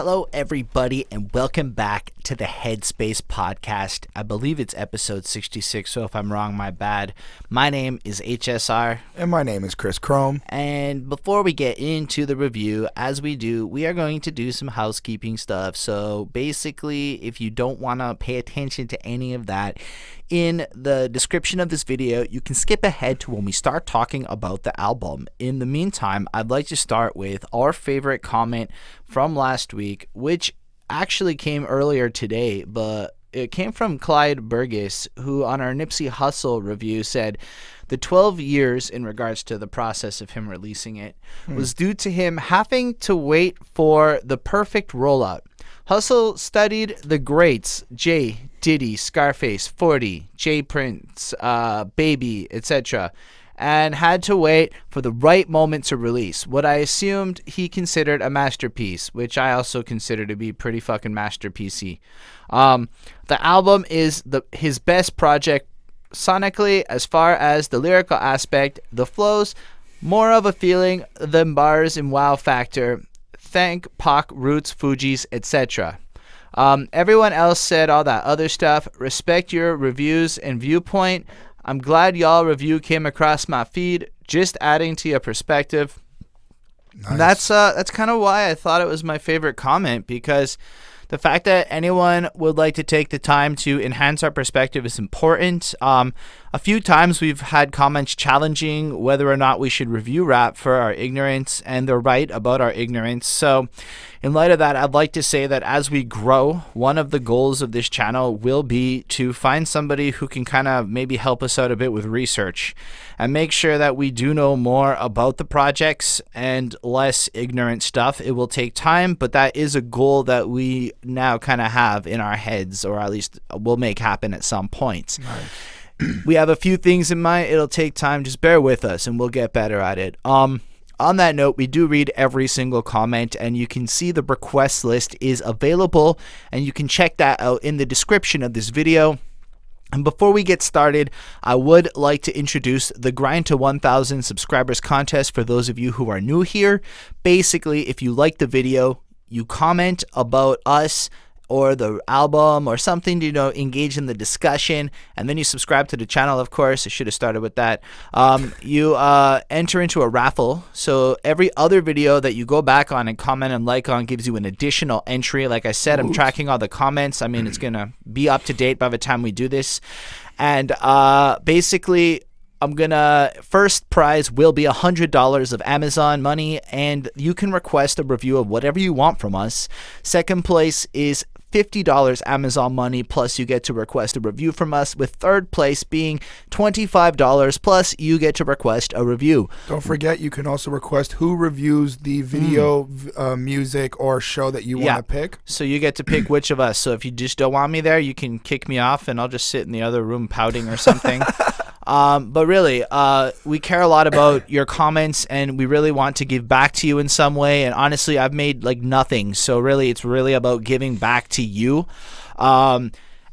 Hello, everybody, and welcome back to the Headspace podcast. I believe it's episode 66, so if I'm wrong, my bad. My name is HSR. And my name is Chris Chrome. And before we get into the review, as we do, we are going to do some housekeeping stuff. So basically, if you don't want to pay attention to any of that, in the description of this video, you can skip ahead to when we start talking about the album. In the meantime, I'd like to start with our favorite comment from last week, which actually came earlier today, but it came from Clyde Burgess, who on our Nipsey Hussle review said the 12 years in regards to the process of him releasing it was due to him having to wait for the perfect rollout. Hussle studied the greats, Jay, Diddy, Scarface, 40, Jay Prince, Baby, etc., and had to wait for the right moment to release what I assumed he considered a masterpiece, which I also consider to be pretty fucking masterpiecey. The album is his best project sonically, as far as the lyrical aspect, the flows, more of a feeling than bars and wow factor. Thank Pac, Roots, Fugees, etc. Everyone else said all that other stuff. Respect your reviews and viewpoint. I'm glad y'all review came across my feed. Just adding to your perspective. Nice. That's kind of why I thought it was my favorite comment, because the fact that anyone would like to take the time to enhance our perspective is important. A few times we've had comments challenging whether or not we should review rap for our ignorance, and they're right about our ignorance. So in light of that, I'd like to say that as we grow, one of the goals of this channel will be to find somebody who can kind of maybe help us out a bit with research and make sure that we do know more about the projects and less ignorant stuff. It will take time, but that is a goal that we now kind of have in our heads, or at least will make happen at some point. Nice. We have a few things in mind. It'll take time. Just bear with us and we'll get better at it. On that note, we do read every single comment, and you can see the request list is available, and you can check that out in the description of this video. And before we get started, I would like to introduce the Grind to 1,000 subscribers contest for those of you who are new here. Basically, if you like the video, you comment about us or the album or something to, engage in the discussion, and then you subscribe to the channel. Of course, I should have started with that. You enter into a raffle, so every other video that you go back on and comment and like on gives you an additional entry. Like I said, I'm tracking all the comments. I mean, it's gonna be up to date by the time we do this, and basically first prize will be $100 of Amazon money, and you can request a review of whatever you want from us. Second place is $50 Amazon money, plus you get to request a review from us, with third place being $25, plus you get to request a review. Don't forget, you can also request who reviews the video, music, or show that you want to pick. So you get to pick which of us. So if you just don't want me there, you can kick me off and I'll just sit in the other room pouting or something. But really, we care a lot about your comments, and we really want to give back to you in some way. And honestly, I've made like nothing, so really it's really about giving back to you.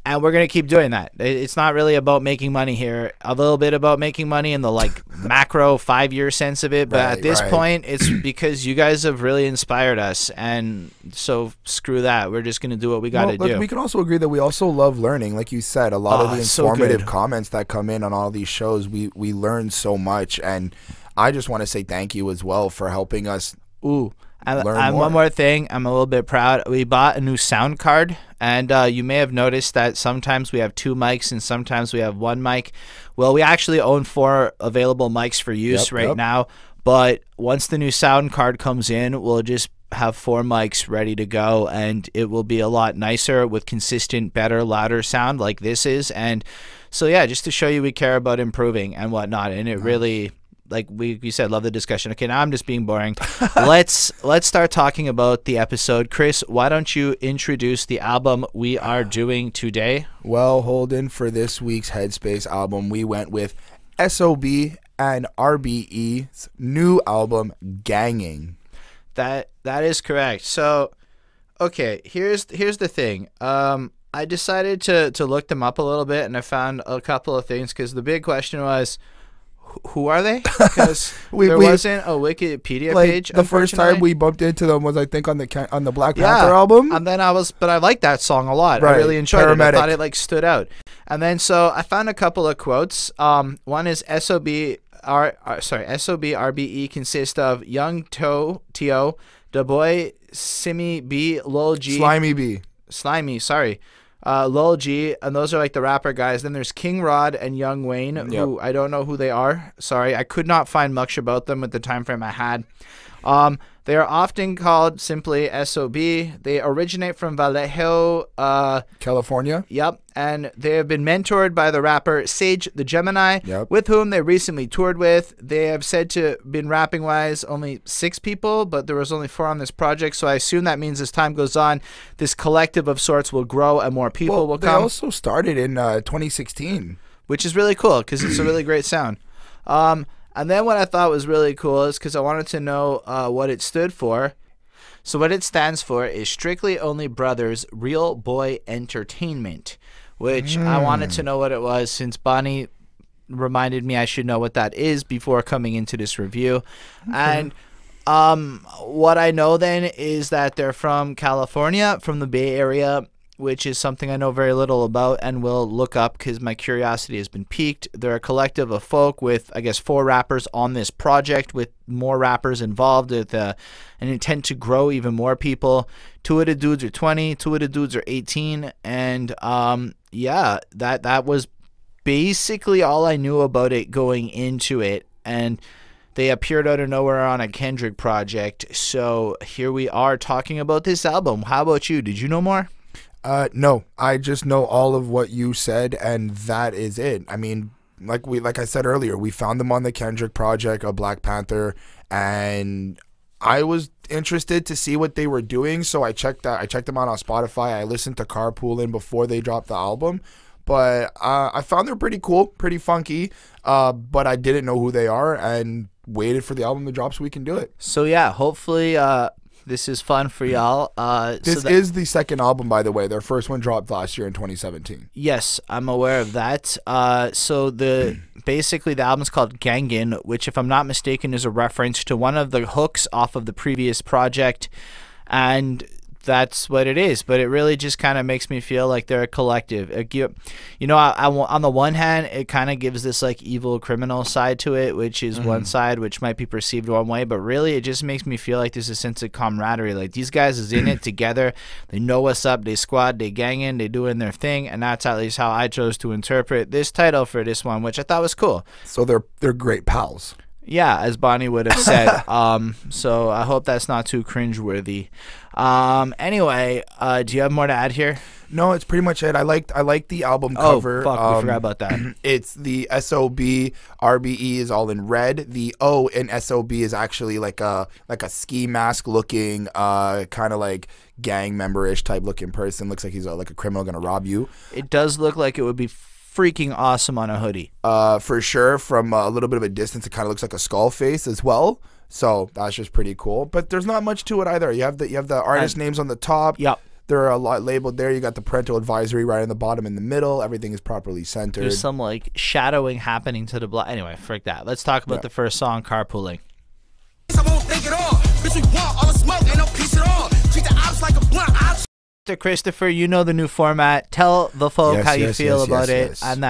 And we're going to keep doing that. It's not really about making money here. A little bit about making money in the like macro 5-year sense of it. But at this point, it's because you guys have really inspired us. And so screw that. We're just going to do what we got to do. We can also agree that we also love learning. Like you said, a lot of the informative comments that come in on all these shows, we learn so much. And I just want to say thank you as well for helping us And one more thing, I'm a little bit proud. We bought a new sound card, and you may have noticed that sometimes we have 2 mics and sometimes we have 1 mic. Well, we actually own 4 available mics for use right now, but once the new sound card comes in, we'll just have 4 mics ready to go, and it will be a lot nicer with consistent, better, louder sound like this is. And so yeah, just to show you we care about improving and whatnot, and it really... Like we said, love the discussion. Okay, now I'm just being boring. Let's start talking about the episode. Chris, why don't you introduce the album we are doing today? Well, Holden, for this week's Headspace album, we went with SOB and RBE's new album, GANGIN. That is correct. So, okay, here's the thing. I decided to look them up a little bit, and I found a couple of things, because the big question was, who are they? Because there wasn't a Wikipedia page. The first time we bumped into them was, I think, on the Black Panther album. And then but I liked that song a lot. Right. I really enjoyed it. I thought it like stood out. And then so I found a couple of quotes. One is SOB RBE consists of Yhung T.O, DaBoii, Slimmy B, Lul G. Slimmy B. Lul G, and those are like the rapper guys. Then there's King Rod and Young Wayne, who I don't know who they are. Sorry, I could not find much about them with the time frame I had. They are often called simply SOB. They originate from Vallejo, California. Yep, and they have been mentored by the rapper Sage the Gemini, with whom they recently toured with. They have said to been rapping-wise only 6 people, but there was only 4 on this project, so I assume that means as time goes on, this collective of sorts will grow and more people will come. They also started in 2016. Which is really cool, because it's a really great sound. And then what I thought was really cool is because I wanted to know what it stood for. So what it stands for is Strictly Only Brothers Real Boy Entertainment, which I wanted to know what it was since Bonnie reminded me I should know what that is before coming into this review. And what I know then is that they're from California, from the Bay Area, which is something I know very little about and will look up because my curiosity has been piqued. They're a collective of folk with, I guess, 4 rappers on this project, with more rappers involved, with an intent to grow even more people. 2 of the dudes are 20, 2 of the dudes are 18, and yeah, that was basically all I knew about it going into it. And they appeared out of nowhere on a Kendrick project, so here we are talking about this album. How about you? Did you know more? No, I just know all of what you said, and that is it. I mean, like I said earlier, we found them on the Kendrick project of Black Panther, and I was interested to see what they were doing, so I checked them out on Spotify. I listened to Carpoolin before they dropped the album, but I found they're pretty cool, pretty funky, but I didn't know who they are, and waited for the album to drop so we can do it. So yeah, hopefully this is fun for y'all. This is the second album, by the way. Their first one dropped last year in 2017. Yes, I'm aware of that. So basically the album's called GANGIN, which, if I'm not mistaken, is a reference to one of the hooks off of the previous project, and that's what it is. But it really just kind of makes me feel like they're a collective. You know, on the one hand, it kind of gives this like evil criminal side to it, which is one side, which might be perceived one way, but really it just makes me feel like there's a sense of camaraderie. Like, these guys is in it together. They know what's up. They squad. They gangin'. They doing their thing, and that's at least how I chose to interpret this title for this one, which I thought was cool. So they're great pals. Yeah, as Bonnie would have said. So I hope that's not too cringeworthy. Anyway, do you have more to add here? No, it's pretty much it. I like the album cover. Oh, fuck, we forgot about that. It's the SOB RBE is all in red. The O in SOB is actually like a ski mask looking, kind of like gang member-ish type looking person. Looks like he's like a criminal gonna rob you. It does look like it would be freaking awesome on a hoodie. For sure. From a little bit of a distance, it kind of looks like a skull face as well. So that's just pretty cool. But there's not much to it either. You have the artist names on the top. Yep. They're a lot labeled there. You got the parental advisory right on the bottom in the middle. Everything is properly centered. There's some like shadowing happening to the black. Anyway, frick that. Let's talk about the first song, Carpooling. I won't think it all. Bitch, we want all the smoke, ain't no piece at all. Treat the ops like a blunt. Mr. Christopher, you know the new format. Tell the folk how you feel about it and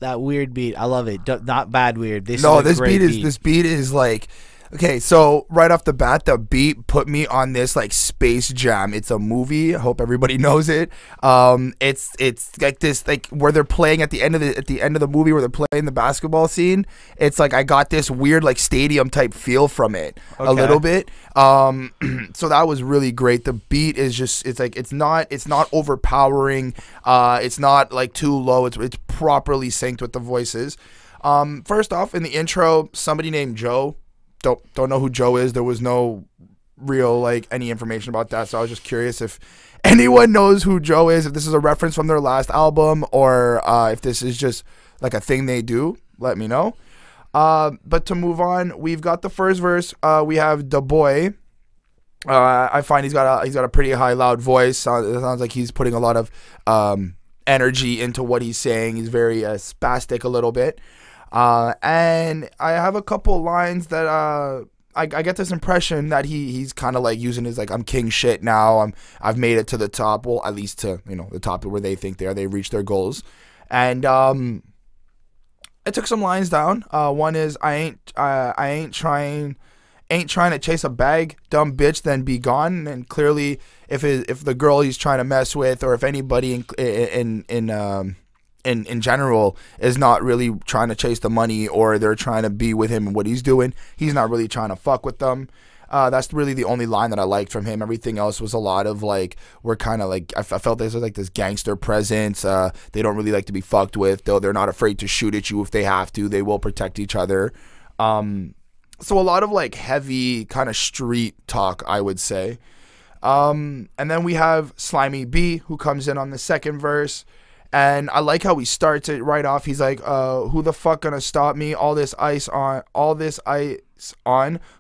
that weird beat. I love it. Not bad weird. This beat is like, okay, so right off the bat, the beat put me on this like Space Jam. It's a movie. I hope everybody knows it. It's like this, like where they're playing at the end of the movie where they're playing the basketball scene. It's like I got this weird like stadium type feel from it a little bit. So that was really great. The beat is just, it's not overpowering. It's not like too low. It's properly synced with the voices. First off, in the intro, somebody named Joe. Don't know who Joe is. There was no real like any information about that, so I was just curious if anyone knows who Joe is, if this is a reference from their last album, or if this is just like a thing they do. Let me know. But to move on, we've got the first verse. We have DaBoii. I find he's got a pretty high, loud voice. It sounds like he's putting a lot of energy into what he's saying. He's very spastic a little bit. And I have a couple lines that I get this impression that he's kind of like using his like I'm king shit now. I've made it to the top. Well, at least to the top where they think they are. They reached their goals, and I took some lines down. One is I ain't trying to chase a bag, dumb bitch, then be gone. And clearly, if the girl he's trying to mess with, or if anybody in general is not really trying to chase the money, or they're trying to be with him and what he's doing, he's not really trying to fuck with them. That's really the only line that I liked from him. Everything else was a lot of like, we're kind of like, I felt this was like this gangster presence. They don't really like to be fucked with, though they're not afraid to shoot at you if they have to. They will protect each other. So a lot of like heavy kind of street talk, I would say. And then we have Slimmy B, who comes in on the second verse. And I like how he starts it right off. He's like, who the fuck gonna stop me? All this ice on.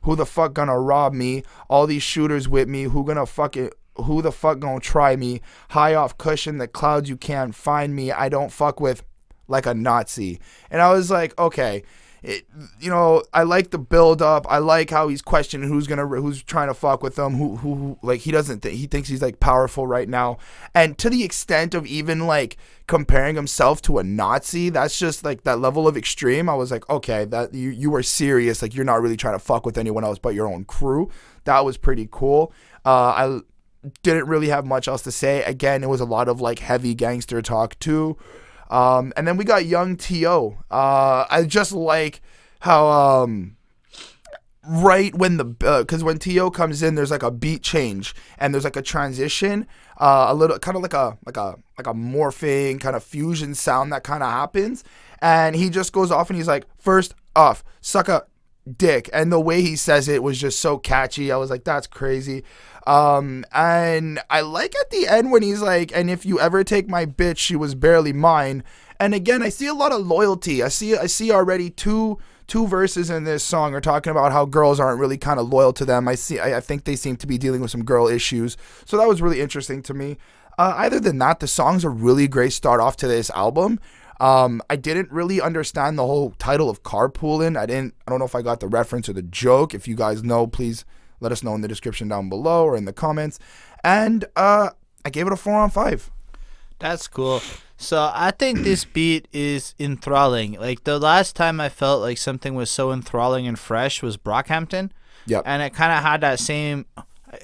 Who the fuck gonna rob me? All these shooters with me. Who the fuck gonna try me? High off cushion, the clouds, you can't find me. I don't fuck with like a Nazi. And I was like, okay. I like the build up. I like how he's questioning who's trying to fuck with him. Who like he thinks he's like powerful right now, and to the extent of even like comparing himself to a Nazi. That's just like that level of extreme. I was like, okay, that you are serious. Like you're not really trying to fuck with anyone else but your own crew. That was pretty cool. I didn't really have much else to say. Again, it was a lot of like heavy gangster talk too. And then we got Yhung T.O. I just like how right when because when T.O. comes in, there's like a beat change and there's like a transition, a little kind of like a morphing kind of fusion sound that kind of happens, and he just goes off and he's like, first off, suck a dick, and the way he says it was just so catchy. I was like, that's crazy. And I like at the end when he's like, and if you ever take my bitch, she was barely mine. And again, I see a lot of loyalty. I see already two verses in this song are talking about how girls aren't really kind of loyal to them. I think they seem to be dealing with some girl issues. So that was really interesting to me. Other than that, the song's a really great start off to this album. I didn't really understand the whole title of Carpoolin. I don't know if I got the reference or the joke. If you guys know, please let us know in the description down below or in the comments. And I gave it a 4 on 5. That's cool. So I think this beat is enthralling. Like the last time I felt like something was so enthralling and fresh was Brockhampton. Yep. And it kind of had that same.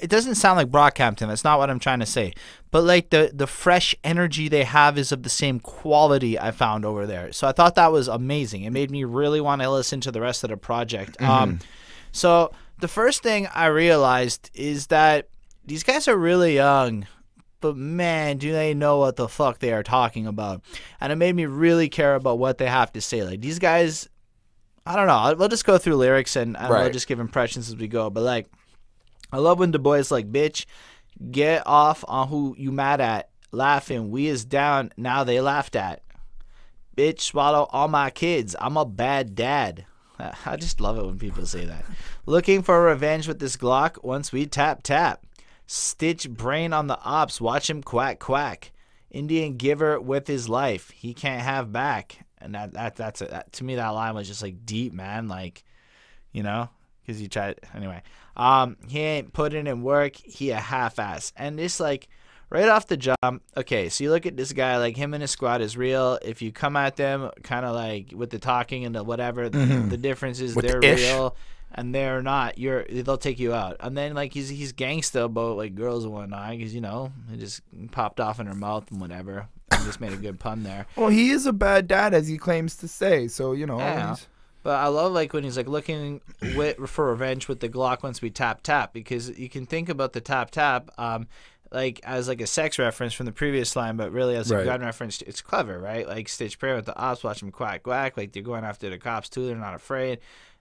It doesn't sound like Brockhampton. That's not what I'm trying to say. But like the fresh energy they have is of the same quality I found over there. So I thought that was amazing. It made me really want to listen to the rest of the project. So the first thing I realized is that these guys are really young, but man, do they know what the fuck they are talking about. And it made me really care about what they have to say. Like these guys, I don't know. We'll just go through lyrics and we'll just give impressions as we go. But like, I love when DaBoii is like, bitch, get off on who you mad at. Laughing, we is down, now they laughed at. Bitch, swallow all my kids. I'm a bad dad. I just love it when people say that. Looking for revenge with this Glock once we tap tap. Stitch brain on the ops, watch him quack quack. Indian giver with his life, he can't have back. And that's to me that line was just like deep, man. Like, you know, because he tried anyway. He ain't putting in work, he a half-ass. And this like right off the jump, okay, so you look at this guy, like him and his squad is real. If you come at them kind of like with the talking and the whatever, the difference is they're real and they're not. They'll take you out. And then like he's gangsta about like girls and whatnot, because you know it just popped off in her mouth and whatever. I just made a good pun there. Well, he is a bad dad, as he claims to say. So you know. Yeah. But I love like when he's like looking for revenge with the Glock once we tap tap, because you can think about the tap tap like as like a sex reference from the previous line, but really as a gun reference. It's clever, right? Like Stitch prayer with the ops, watch them quack quack. Like they're going after the cops too. They're not afraid.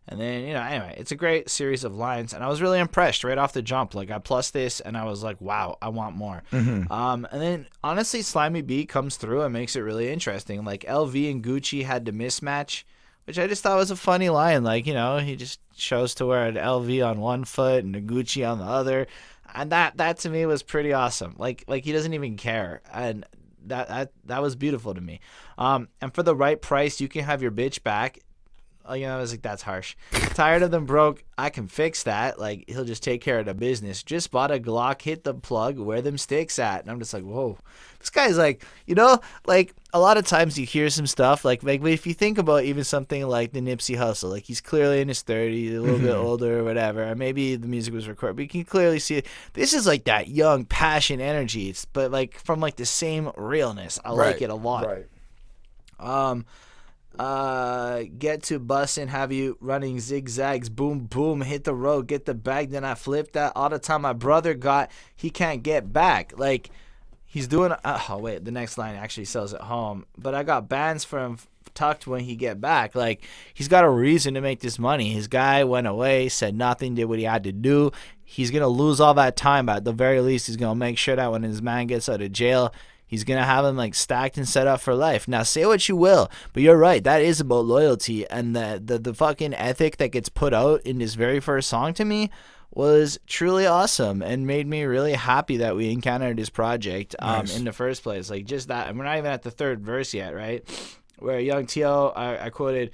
And then, you know, anyway, it's a great series of lines, and I was really impressed right off the jump. Like I plus this, and I was like, wow, I want more. And then honestly, Slimmy B comes through and makes it really interesting. Like LV and Gucci had to mismatch, which I just thought was a funny line. Like, you know, he just chose to wear an LV on one foot and a Gucci on the other. And that to me was pretty awesome. Like he doesn't even care. And that was beautiful to me. And for the right price, you can have your bitch back. you know, I was like, that's harsh. Tired of them broke. I can fix that. Like, he'll just take care of the business. Just bought a Glock, hit the plug, where them sticks at. And I'm just like, whoa. This guy's like, you know, like a lot of times you hear some stuff like if you think about even something like the Nipsey Hussle, like he's clearly in his 30s, a little bit older or whatever, or maybe the music was recorded, but you can clearly see it. This is like that young passion energy, but like from like the same realness. I like it a lot. Get to bussin', have you running zigzags, boom boom, hit the road, get the bag, then I flip that all the time. My brother got, he can't get back. Like, he's doing, oh wait, the next line actually sells at home, but I got bands from tucked when he get back. Like, he's got a reason to make this money. His guy went away, said nothing, did what he had to do. He's gonna lose all that time, but at the very least he's gonna make sure that when his man gets out of jail, he's gonna have him like stacked and set up for life. Now, say what you will, but you're right, that is about loyalty, and the fucking ethic that gets put out in this very first song to me was truly awesome and made me really happy that we encountered this project in the first place. Like, just that, and we're not even at the third verse yet, right? Where Yhung T.O, I quoted,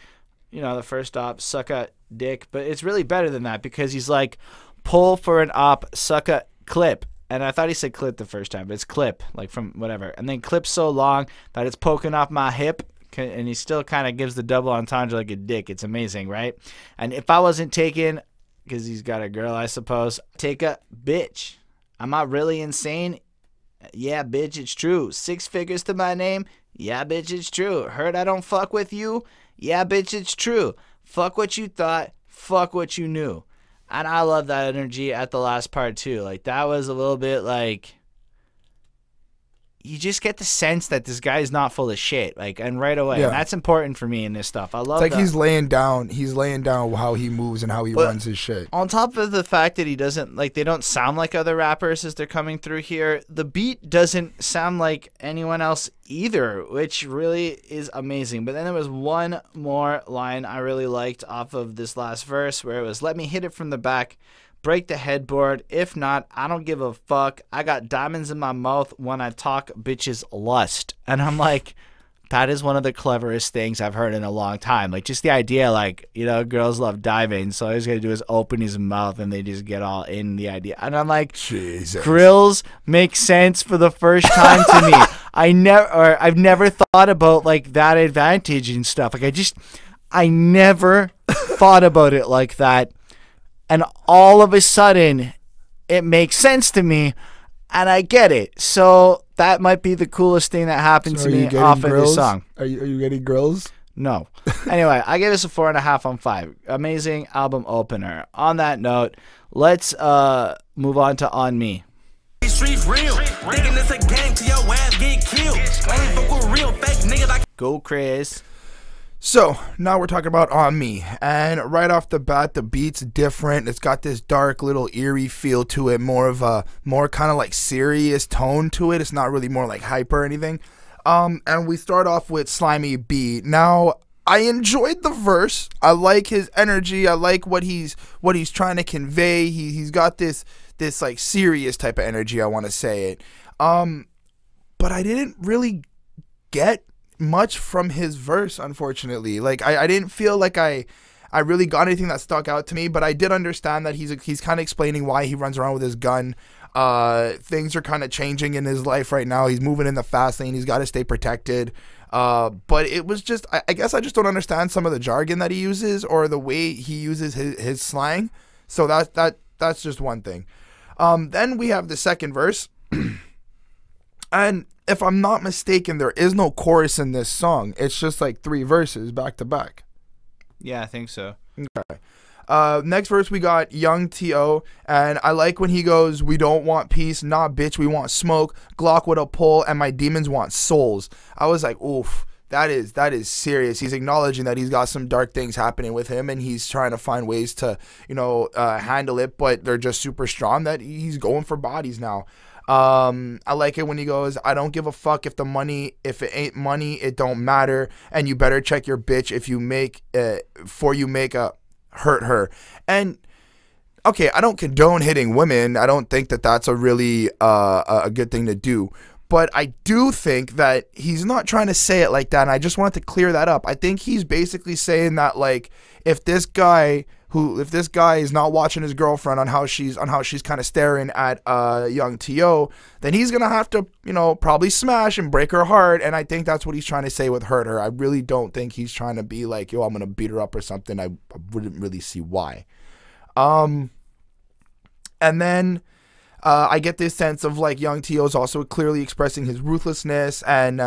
you know, the first stop, suck a dick, but it's really better than that because he's like, pull for an op, suck a clip. And I thought he said clip the first time, but it's clip, like from whatever. And then clip so long that it's poking off my hip, and he still kind of gives the double entendre like a dick. It's amazing, right? And if I wasn't taken, because he's got a girl, I suppose, take a bitch. I'm not really insane. Yeah, bitch, it's true. 6 figures to my name. Yeah, bitch, it's true. Heard I don't fuck with you. Yeah, bitch, it's true. Fuck what you thought. Fuck what you knew. And I love that energy at the last part too. Like, that was a little bit like, you just get the sense that this guy is not full of shit, like, and right away. Yeah. And that's important for me in this stuff. I love it's like he's laying down how he moves and how he runs his shit. On top of the fact that he doesn't, like, they don't sound like other rappers as they're coming through here, the beat doesn't sound like anyone else either, which really is amazing. But then there was one more line I really liked off of this last verse where it was, let me hit it from the back, break the headboard. If not, I don't give a fuck. I got diamonds in my mouth when I talk bitches lust. And I'm like, that is one of the cleverest things I've heard in a long time. Like, just the idea, like, you know, girls love diving, so all he's gonna do is open his mouth and they just get all in the idea. And I'm like, Jesus. Grills make sense for the first time to me. I've never thought about like that advantage and stuff. Like, I never thought about it like that. And all of a sudden, it makes sense to me, and I get it. So that might be the coolest thing that happened to me off of this song. Are you getting grills? No. Anyway, I give this a 4.5 on 5. Amazing album opener. On that note, let's move on to On Me. Streets real. Thinking this a game till your ass get killed. Fuck with real fake niggas. Go, Chris. So now we're talking about On Me, and right off the bat, the beat's different. It's got this dark little eerie feel to it, more kind of like serious tone to it. It's not really more like hype or anything. And we start off with Slimmy B. Now, I enjoyed the verse. I like his energy. I like what he's trying to convey. He's got this like serious type of energy, I want to say it. But I didn't really get much from his verse, unfortunately. Like, I didn't feel like I really got anything that stuck out to me, but I did understand that he's kind of explaining why he runs around with his gun. Things are kind of changing in his life right now. He's moving in the fast lane. He's got to stay protected. But it was just, I guess I just don't understand some of the jargon that he uses or the way he uses his slang. So that's just one thing. Then we have the second verse. And if I'm not mistaken, there is no chorus in this song. It's just like 3 verses back to back. Yeah, I think so. Okay. Next verse we got Yhung T.O, and I like when he goes, we don't want peace, nah bitch, we want smoke, Glock with a pole, and my demons want souls. I was like, oof, that is serious. He's acknowledging that he's got some dark things happening with him, and he's trying to find ways to, you know, handle it, but they're just super strong that he's going for bodies now. I like it when he goes, I don't give a fuck if it ain't money, it don't matter, and you better check your bitch if you make before you make a hurt her. And okay, I don't condone hitting women. I don't think that that's a really a good thing to do, But I do think that he's not trying to say it like that, and I just wanted to clear that up. I think he's basically saying that, like, if this guy is not watching his girlfriend on how she's kind of staring at Yhung T.O, then he's gonna have to, you know, probably smash and break her heart. And I think that's what he's trying to say with hurt her. I really don't think he's trying to be like, yo, I'm gonna beat her up or something. I wouldn't really see why. And then I get this sense of like Yhung T.O is also clearly expressing his ruthlessness, and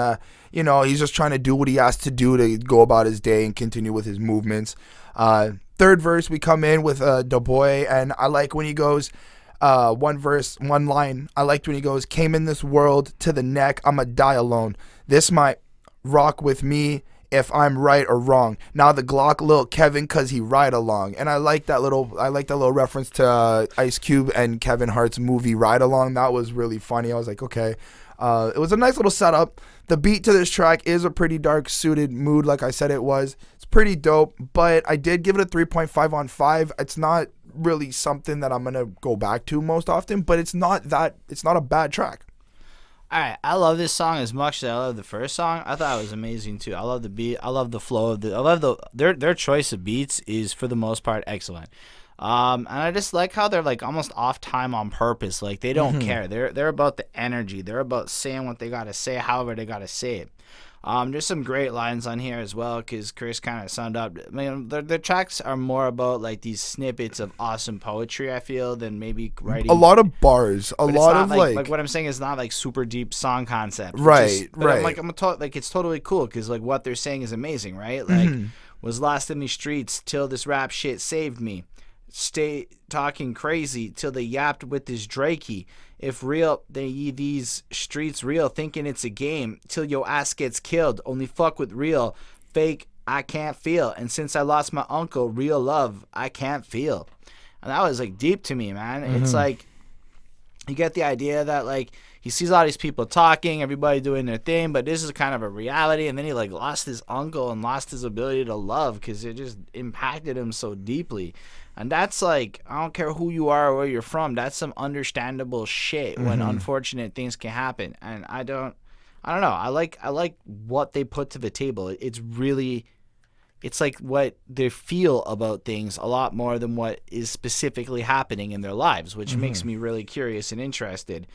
you know, he's just trying to do what he has to do to go about his day and continue with his movements. Third verse, we come in with DaBoii, and I like when he goes, one line. I liked when he goes, came in this world to the neck, I'ma die alone. This might rock with me if I'm right or wrong. Now the Glock Lil Kevin, cause he ride along. And I like that little reference to Ice Cube and Kevin Hart's movie Ride Along. That was really funny. I was like, okay. It was a nice little setup. The beat to this track is a pretty dark suited mood, like I said it was. It's pretty dope, but I did give it a 3.5 on 5. It's not really something that I'm gonna go back to most often, but it's not a bad track. Alright, I love this song as much as I love the first song. I thought it was amazing too. I love the beat. I love the flow of their choice of beats is for the most part excellent. And I just like how they're like almost off time on purpose. Like they don't care. They're about the energy. They're about saying what they gotta say, however they gotta say it. There's some great lines on here as well, because Chris kind of summed up. I mean, the tracks are more about like these snippets of awesome poetry, I feel, than maybe writing. A lot of bars, a lot of like what I'm saying is not like super deep song concept. Right, right. Like it's totally cool because like what they're saying is amazing, right? Like was lost in these streets till this rap shit saved me. Stay talking crazy till they yapped with this Drakey. If real, they these streets real, thinking it's a game till your ass gets killed. Only fuck with real, fake I can't feel. And since I lost my uncle, real love I can't feel. And that was like deep to me, man. It's like you get the idea that like he sees all these people talking, everybody doing their thing, but this is kind of a reality. And then he like lost his uncle and lost his ability to love because it just impacted him so deeply. And that's like, I don't care who you are or where you're from, that's some understandable shit when unfortunate things can happen. And I don't know. I like what they put to the table. It's really, it's like what they feel about things a lot more than what is specifically happening in their lives, which makes me really curious and interested.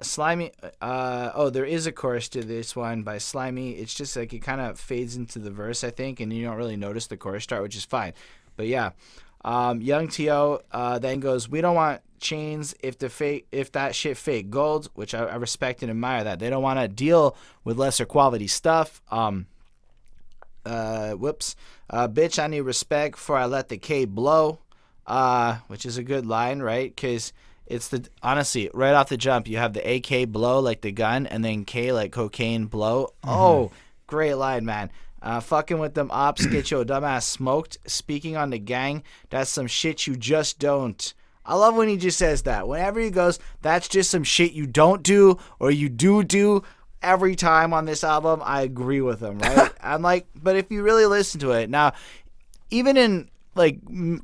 Slimy, oh, there is a chorus to this one by Slimmy. It's just like it kind of fades into the verse, I think, and you don't really notice the chorus start, which is fine. But yeah. Yhung T.O then goes, we don't want chains if that shit fake gold, which I respect and admire that. They don't want to deal with lesser quality stuff. Bitch, I need respect before I let the K blow, which is a good line, right? Because it's honestly, right off the jump, you have the AK blow, like the gun, and then K like cocaine blow. Oh, great line, man. Fucking with them ops, get your dumbass smoked. Speaking on the gang, that's some shit you just don't. I love when he just says that. Whenever he goes, that's just some shit you don't do or you do. Every time on this album, I agree with him, right? I'm like, but if you really listen to it, now, even in like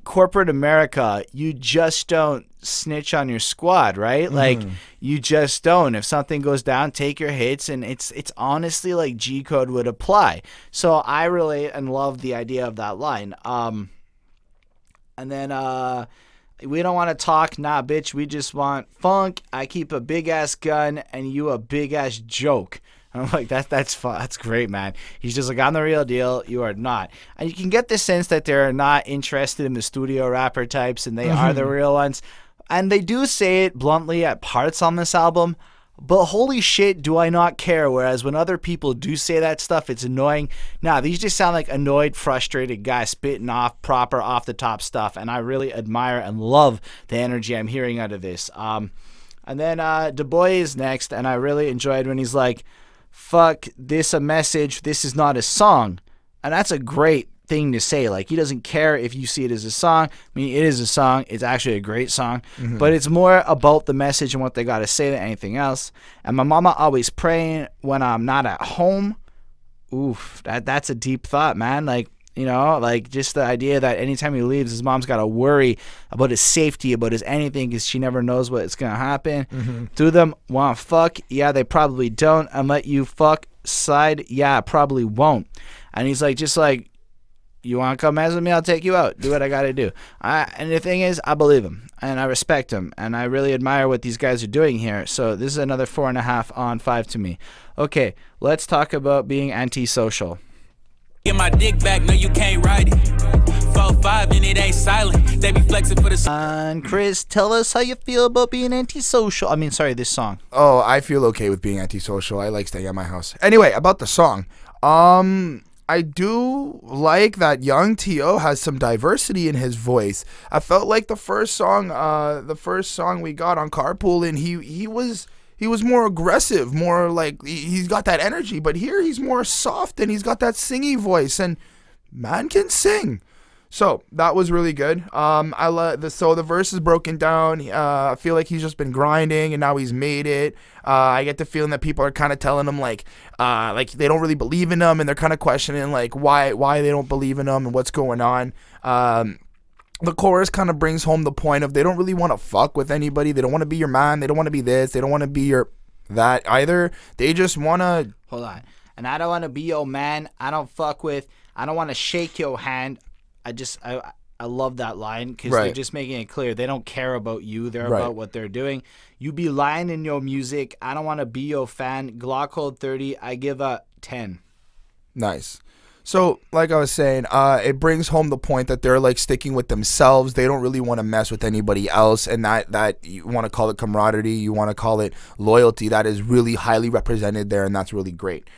corporate America, you just don't snitch on your squad, right? Like you just don't. If something goes down, take your hits, and it's honestly like G code would apply. So I really and love the idea of that line. And then we don't want to talk, nah, bitch. We just want funk. I keep a big ass gun, and you a big ass joke. I'm like, that's fun. That's great, man. He's just like, I'm the real deal. You are not. And you can get the sense that they're not interested in the studio rapper types, and they are the real ones. And they do say it bluntly at parts on this album, but holy shit, do I not care. Whereas when other people do say that stuff, it's annoying. Nah, these just sound like annoyed, frustrated guys spitting off proper off-the-top stuff, and I really admire and love the energy I'm hearing out of this. And then DaBoii is next, and I really enjoyed when he's like, fuck this a message, this is not a song. And that's a great thing to say. Like, he doesn't care if you see it as a song. I mean, it is a song. It's actually a great song. But it's more about the message and what they got to say than anything else. And my mama always praying when I'm not at home. Oof, that's a deep thought, man. Like, You know, like just the idea that anytime he leaves, his mom's got to worry about his safety, about his anything, because she never knows what's going to happen. Do them want fuck? Yeah, they probably don't. And let you fuck side? Yeah, probably won't. And he's like, just like, you want to come mess with me? I'll take you out. Do what I got to do. And the thing is, I believe him and I respect him. And I really admire what these guys are doing here. So this is another 4.5 on 5 to me. Okay, let's talk about being antisocial. Get my dick back, no you can't ride it. 4-5 and it ain't silent. They be flexing for the. And Chris, tell us how you feel about being antisocial. I mean, sorry, this song. Oh, I feel okay with being antisocial. I like staying at my house. Anyway, about the song. I do like that Yhung T.O has some diversity in his voice. I felt like the first song we got on Carpoolin, he was more aggressive, more like he's got that energy. But here he's more soft and he's got that singy voice, and man can sing. So that was really good. I love the verse is broken down. I feel like he's just been grinding and now he's made it. I get the feeling that people are kind of telling him like they don't really believe in him, and they're kind of questioning like why they don't believe in him and what's going on. The chorus kind of brings home the point of they don't really want to fuck with anybody. They don't want to be your man. They don't want to be this. They don't want to be your that either. They just want to. Hold on. And I don't want to be your man. I don't fuck with. I don't want to shake your hand. I love that line because they're just making it clear they don't care about you. They're about what they're doing. You be lying in your music. I don't want to be your fan. Glock hold 30. I give a 10. Nice. So, like I was saying, it brings home the point that they're like sticking with themselves. They don't really want to mess with anybody else, and that you want to call it camaraderie, you want to call it loyalty. That is really highly represented there, and that's really great.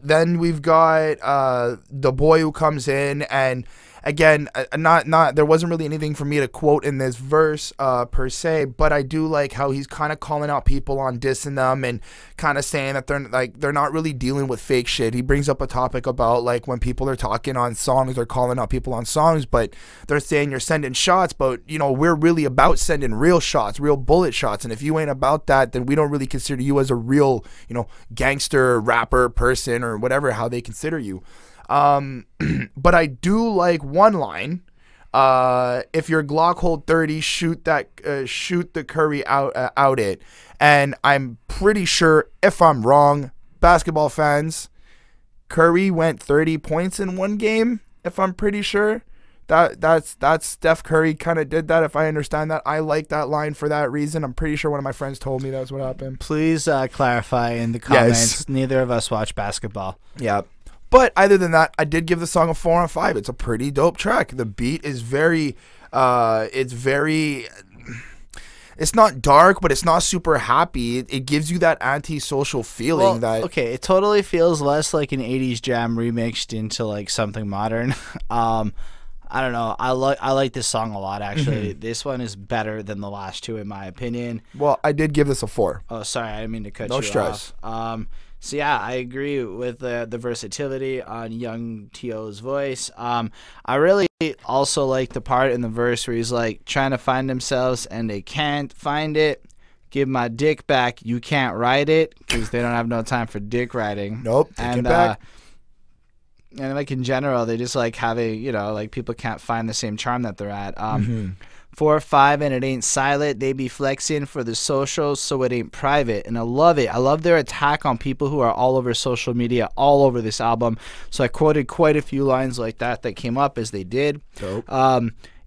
Then we've got DaBoii who comes in, and again, there wasn't really anything for me to quote in this verse per se, but I do like how he's kind of calling out people on dissing them and kind of saying that they're not really dealing with fake shit. He brings up a topic about like when people are talking on songs, they're calling out people on songs, but they're saying you're sending shots, but you know, we're really about sending real shots, real bullet shots, and if you ain't about that, then we don't really consider you as a real, you know, gangster, rapper, person, or whatever, how they consider you. But I do like one line. If your Glock hold 30, shoot the Curry out it. And I'm pretty sure, if I'm wrong, basketball fans, Curry went 30 points in one game. If I'm pretty sure that's Steph Curry kind of did that. If I understand that, I like that line for that reason. I'm pretty sure one of my friends told me that's what happened. Please clarify in the comments. Yes. Neither of us watch basketball. Yeah. But other than that, I did give the song a 4 on 5. It's a pretty dope track. The beat is very, it's not dark, but it's not super happy. It gives you that antisocial feeling. Okay, it totally feels less like an 80s jam remixed into like something modern. I don't know. I like this song a lot, actually. This one is better than the last two, in my opinion. Well, I did give this a 4. Oh, sorry. I didn't mean to cut you off. No stress. So yeah, I agree with the versatility on Yhung T.O's voice. I really also like the part in the verse where he's like trying to find themselves and they can't find it. Give my dick back. You can't ride it, because they don't have no time for dick riding. Nope. Take it back. And like in general, they just like having, you know, like people can't find the same charm that they're at. 4-5 and it ain't silent. They be flexing for the socials, so it ain't private. And I love it. I love their attack on people who are all over social media, all over this album. So I quoted quite a few lines like that came up as they did. Dope.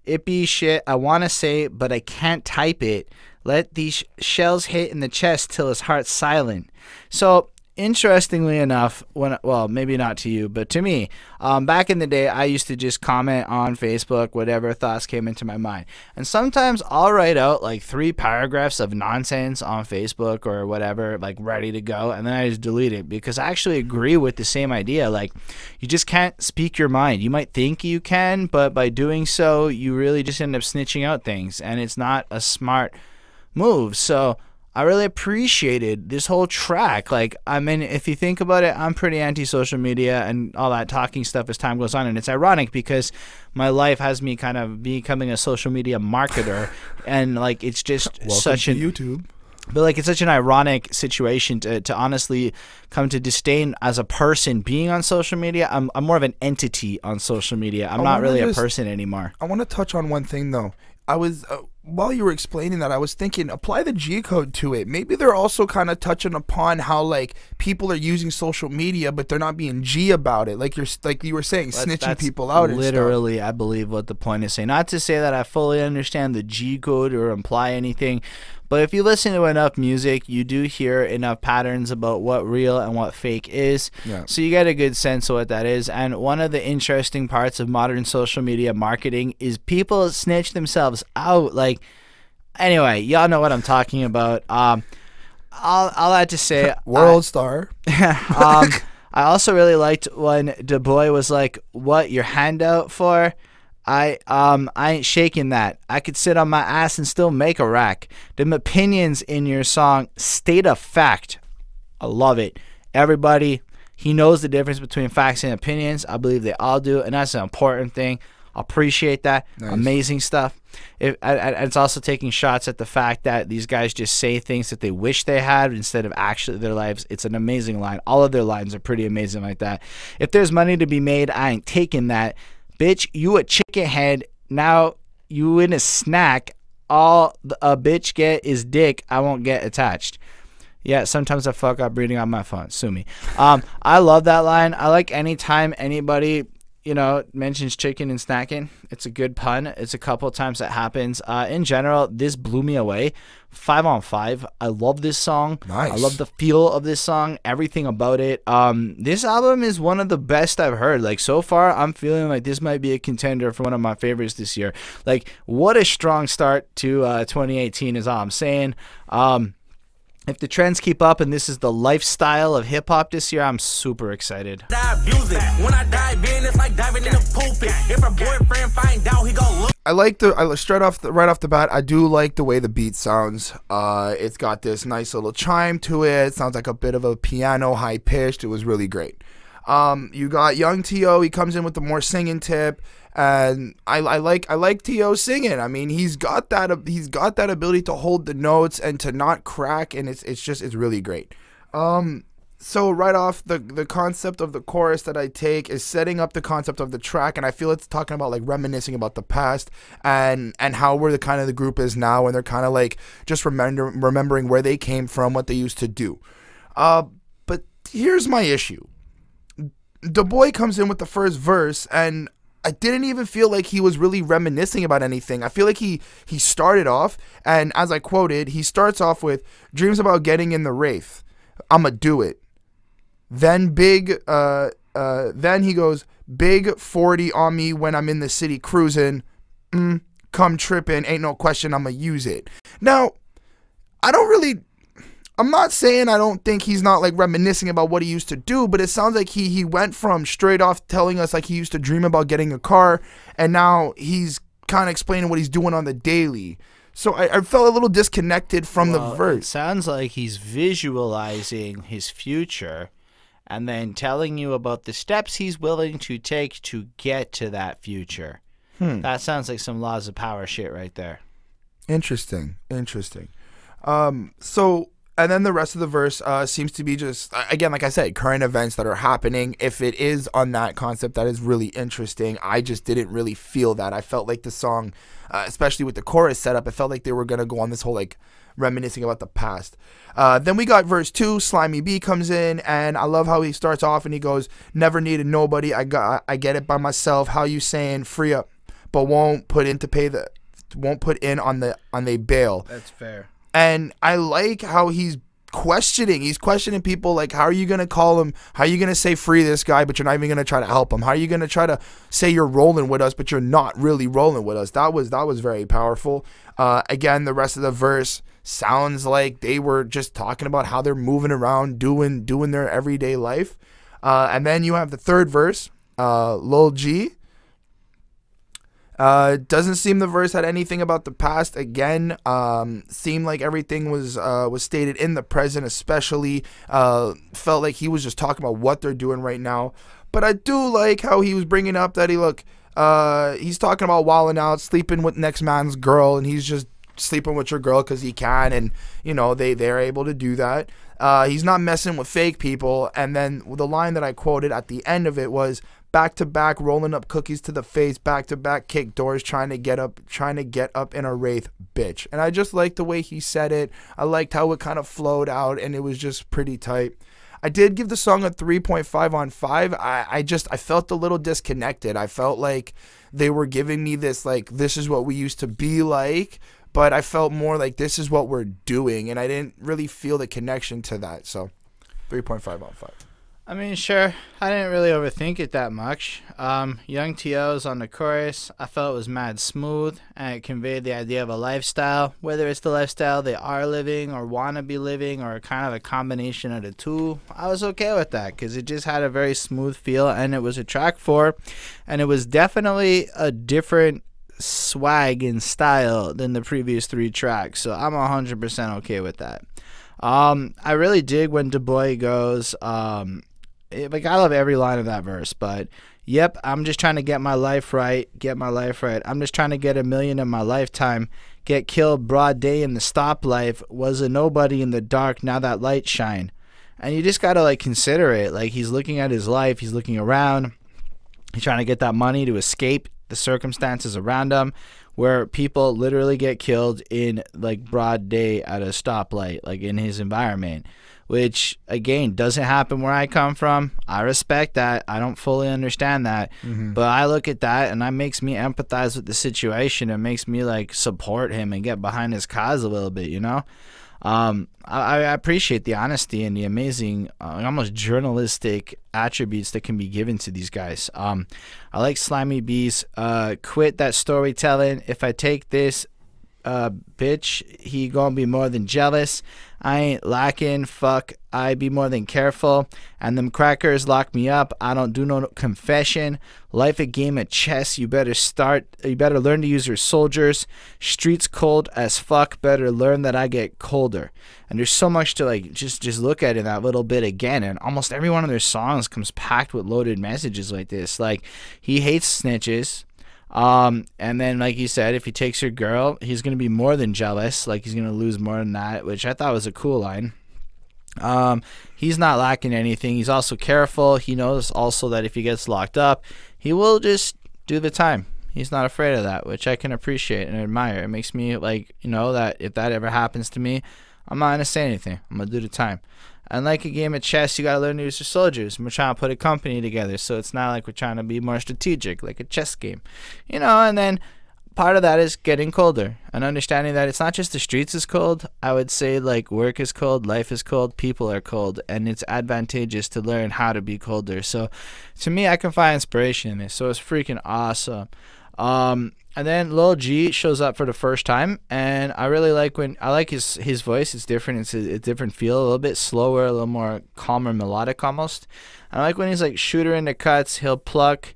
It be shit I want to say, but I can't type it. Let these shells hit in the chest till his heart's silent. So interestingly enough, well, maybe not to you, but to me, back in the day, I used to just comment on Facebook, whatever thoughts came into my mind. And sometimes I'll write out like 3 paragraphs of nonsense on Facebook or whatever, like ready to go, and then I just delete it because I actually agree with the same idea. Like, you just can't speak your mind. You might think you can, but by doing so, you really just end up snitching out things, and it's not a smart move. So I really appreciated this whole track. Like, I mean, if you think about it, I'm pretty anti-social media and all that talking stuff as time goes on. And it's ironic because my life has me kind of becoming a social media marketer. And, like, it's just Welcome to YouTube. But like, it's such an ironic situation to honestly come to disdain as a person being on social media. I'm more of an entity on social media. I'm not really a person anymore. I want to touch on one thing though. I was while you were explaining that, I was thinking, apply the G code to it. Maybe they're also kind of touching upon how like people are using social media, but they're not being G about it. Like you were saying, snitching people out. Literally, and stuff. I believe what the point is saying. Not to say that I fully understand the G code or imply anything, but if you listen to enough music, you do hear enough patterns about what real and what fake is. Yeah. So you get a good sense of what that is. And one of the interesting parts of modern social media marketing is people snitch themselves out. Like, anyway, y'all know what I'm talking about. I'll have to say, World Star. I also really liked when DaBoii was like, "What, your hand out for?" I ain't shaking that. I could sit on my ass and still make a rack. Them opinions in your song state a fact. I love it. Everybody, he knows the difference between facts and opinions. I believe they all do, and that's an important thing. I appreciate that. Nice. Amazing stuff. It's also taking shots at the fact that these guys just say things that they wish they had instead of actually their lives. It's an amazing line. All of their lines are pretty amazing like that. If there's money to be made, I ain't taking that. Bitch, you a chicken head. Now you in a snack. All a bitch get is dick. I won't get attached. Yeah, sometimes I fuck up reading on my phone. Sue me. I love that line. I like anytime anybody, you know, mentions chicken and snacking. It's a good pun. It's a couple of times that happens. In general, this blew me away. 5 on 5. I love this song. Nice. I love the feel of this song. Everything about it. This album is one of the best I've heard. Like, so far, I'm feeling like this might be a contender for one of my favorites this year. Like, what a strong start to 2018 is all I'm saying. If the trends keep up and this is the lifestyle of hip-hop this year, I'm super excited. I like right off the bat, I do like the way the beat sounds. It's got this nice little chime to it. It sounds like a bit of a piano, high-pitched. It was really great. You got Yhung T.O. He comes in with the more singing tip. And I like T.O. singing. I mean, he's got that ability to hold the notes and to not crack, and it's really great. So right off the concept of the chorus that I take is setting up the concept of the track, and I feel it's talking about like reminiscing about the past and how we're the kind of the group is now, and they're kind of like just remembering where they came from, what they used to do. But here's my issue. DaBoii comes in with the first verse, and I didn't even feel like he was really reminiscing about anything. I feel like he started off, and as I quoted, he starts off with dreams about getting in the Wraith. I'ma do it. Then then he goes, big 40 on me when I'm in the city cruising. Come tripping, ain't no question I'ma use it. Now, I'm not saying I don't think he's not like reminiscing about what he used to do, but it sounds like he went from straight off telling us like he used to dream about getting a car, and now he's kind of explaining what he's doing on the daily. So I felt a little disconnected from the verse. It sounds like he's visualizing his future and then telling you about the steps he's willing to take to get to that future. That sounds like some laws of power shit right there. Interesting. And then the rest of the verse seems to be just, again, like I said, current events that are happening. If it is on that concept, that is really interesting. I just didn't really feel that. I felt like the song, especially with the chorus setup, it felt like they were going to go on this whole, like, reminiscing about the past. Then we got verse 2, Slimmy B comes in, and I love how he starts off and he goes, never needed nobody, I get it by myself, how you saying, free up, but won't put in on the bail. That's fair. And I like how he's questioning people, like, how are you going to call him? How are you going to say free this guy, but you're not even going to try to help him? How are you going to try to say you're rolling with us, but you're not really rolling with us? That was very powerful. Again, the rest of the verse sounds like they were just talking about how they're moving around, doing their everyday life. And then you have the third verse, Lul G. Doesn't seem the verse had anything about the past. Again, seemed like everything was stated in the present, especially. Felt like he was just talking about what they're doing right now. But I do like how he was bringing up that he's talking about wilding out, sleeping with next man's girl, and he's just sleeping with your girl because he can, and you know they're able to do that. He's not messing with fake people. And then the line that I quoted at the end of it was, back to back, rolling up cookies to the face, back to back, kick doors, trying to get up in a wraith, bitch. And I just liked the way he said it. I liked how it kind of flowed out, and it was just pretty tight. I did give the song a 3.5 on 5. I felt a little disconnected. I felt like they were giving me this, like, this is what we used to be like, but I felt more like this is what we're doing, and I didn't really feel the connection to that. So 3.5 on 5. I mean, sure, I didn't really overthink it that much. Yhung T.O's on the chorus, I felt it was mad smooth, and it conveyed the idea of a lifestyle, whether it's the lifestyle they are living or want to be living, or kind of a combination of the two. I was okay with that, because it just had a very smooth feel, and it was a track 4, and it was definitely a different swag and style than the previous 3 tracks, so I'm 100% okay with that. I really dig when DaBoii goes, like, I love every line of that verse, but yep, I'm just trying to get my life right, I'm just trying to get $1 million in my lifetime, get killed broad day in the stoplight, was a nobody in the dark, now that light shine. And you just gotta, like, consider it, like, he's looking at his life, he's looking around, he's trying to get that money to escape the circumstances around him, where people literally get killed in, like, broad day at a stoplight, like, in his environment, which, again, doesn't happen where I come from. I respect that. I don't fully understand that. But I look at that, and that makes me empathize with the situation. It makes me, like, support him and get behind his cause a little bit, you know? I appreciate the honesty and the amazing, almost journalistic attributes that can be given to these guys. I like Slimmy B's quit that storytelling. If I take this bitch, he gonna be more than jealous. I ain't lacking, fuck, I be more than careful. And them crackers lock me up, I don't do no confession. Life a game of chess, you better learn to use your soldiers. Streets cold as fuck, better learn that I get colder. And there's so much to, like, just look at in that little bit again. And almost every one of their songs comes packed with loaded messages like this. Like, he hates snitches. And then, like you said, if he takes your girl, he's gonna be more than jealous, like he's gonna lose more than that, which I thought was a cool line. He's not lacking anything. He's also careful. He knows also that if he gets locked up, he will just do the time. He's not afraid of that, which I can appreciate and admire. It makes me, like, you know, that if that ever happens to me, I'm not gonna say anything. I'm gonna do the time. And like a game of chess, you gotta learn to use your soldiers. We're trying to put a company together, so it's not like we're trying to be more strategic, like a chess game, you know. And then part of that is getting colder and understanding that it's not just the streets is cold. I would say, like, work is cold, life is cold, people are cold, and it's advantageous to learn how to be colder. So to me, I can find inspiration in this, so it's freaking awesome. And then Lul G shows up for the first time, and I really like his voice. It's different. It's a different feel, a little bit slower, a little more calmer, melodic almost. And I like when he's like shooter in the cuts. He'll plunk.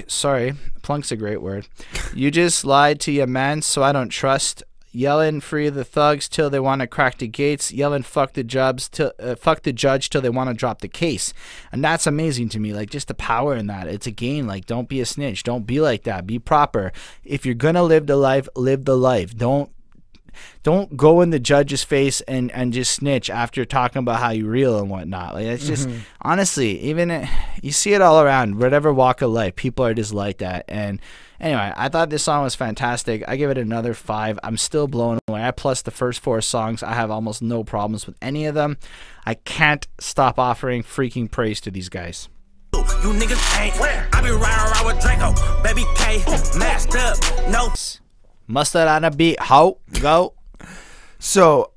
Sorry, plunk's a great word. You just lied to your man, so I don't trust. Yelling free the thugs till they want to crack the gates. Yelling fuck the judge till they want to drop the case. And that's amazing to me. Like, just the power in that. It's again, like, don't be a snitch. Don't be like that. Be proper. If you're gonna live the life, live the life. Don't go in the judge's face and just snitch after talking about how you real and whatnot. Like, it's just honestly, even you see it all around. Whatever walk of life, people are just like that. And anyway, I thought this song was fantastic. I give it another 5. I'm still blown away. Plus the first 4 songs, I have almost no problems with any of them. I can't stop offering freaking praise to these guys. You niggas ain't. I be riding around with Draco, baby K, masked up, no. Mustard on a beat, ho, go. So,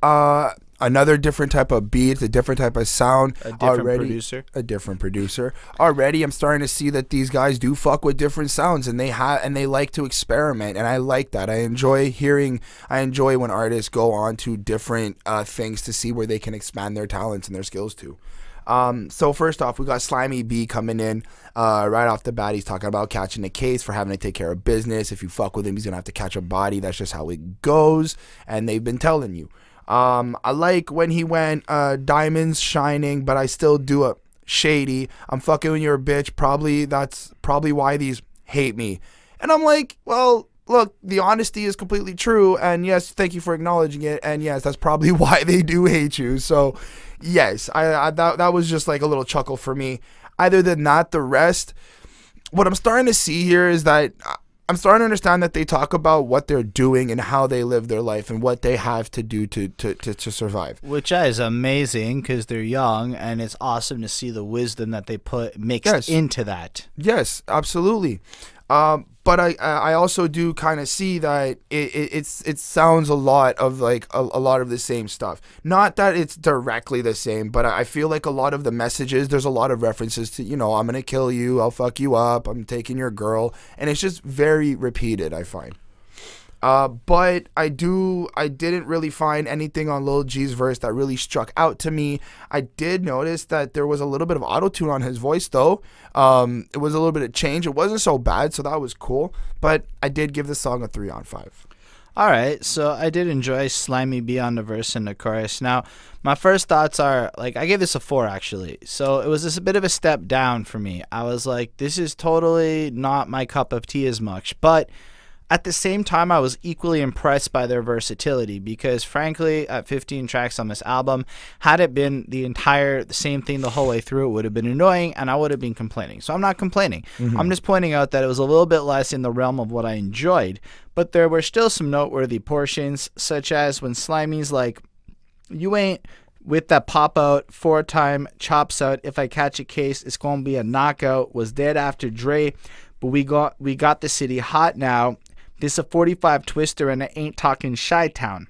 another different type of beat, a different type of sound. A different producer. Already, I'm starting to see that these guys do fuck with different sounds, and they like to experiment, and I like that. I enjoy when artists go on to different things to see where they can expand their talents and their skills to. So first off, we got Slimmy B coming in right off the bat. He's talking about catching a case for having to take care of business. If you fuck with him, he's gonna have to catch a body. That's just how it goes, and they've been telling you. I like when he went diamonds shining, but I still do it shady. I'm fucking when you're a bitch. That's probably why these hate me. And I'm like, well, look, the honesty is completely true, and yes, thank you for acknowledging it, and yes, that's probably why they do hate you. So, yes, that was just like a little chuckle for me. Other than that, the rest, what I'm starting to see here is that I'm starting to understand that they talk about what they're doing and how they live their life and what they have to do to survive. Which is amazing because they're young, and it's awesome to see the wisdom that they put mixed into that. Yes, absolutely. But I also do kind of see that it sounds a lot of like a lot of the same stuff. Not that it's directly the same, but I feel like a lot of the messages, there's a lot of references to, you know, I'm gonna kill you, I'll fuck you up, I'm taking your girl, and it's just very repeated, I find. But I didn't really find anything on Lul G's verse that really struck out to me. I did notice that there was a little bit of auto-tune on his voice though. It was a little bit of change. It wasn't so bad, so that was cool. But I did give the song a 3 on 5. All right, so I did enjoy Slimmy B on the verse and the chorus. Now, my first thoughts are, like, I gave this a 4, actually. So it was just a bit of a step down for me. I was like, this is totally not my cup of tea as much. But at the same time, I was equally impressed by their versatility because, frankly, at 15 tracks on this album, had it been the same thing the whole way through, it would have been annoying and I would have been complaining. So I'm not complaining. I'm just pointing out that it was a little bit less in the realm of what I enjoyed. But there were still some noteworthy portions, such as when Slimy's like, you ain't with that pop-out 4-time chops out. If I catch a case, it's going to be a knockout. Was dead after Dre, but we got the city hot now. This a 45 twister and I ain't talking Chi-Town.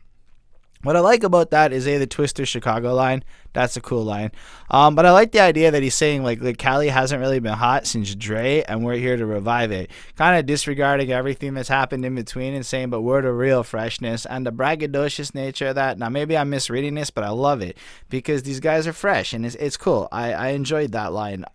What I like about that is the Twister Chicago line. That's a cool line. But I like the idea that he's saying like Cali hasn't really been hot since Dre and we're here to revive it. Kind of disregarding everything that's happened in between and saying, but we're the real freshness and the braggadocious nature of that. Now maybe I'm misreading this, but I love it because these guys are fresh and it's cool. I enjoyed that line.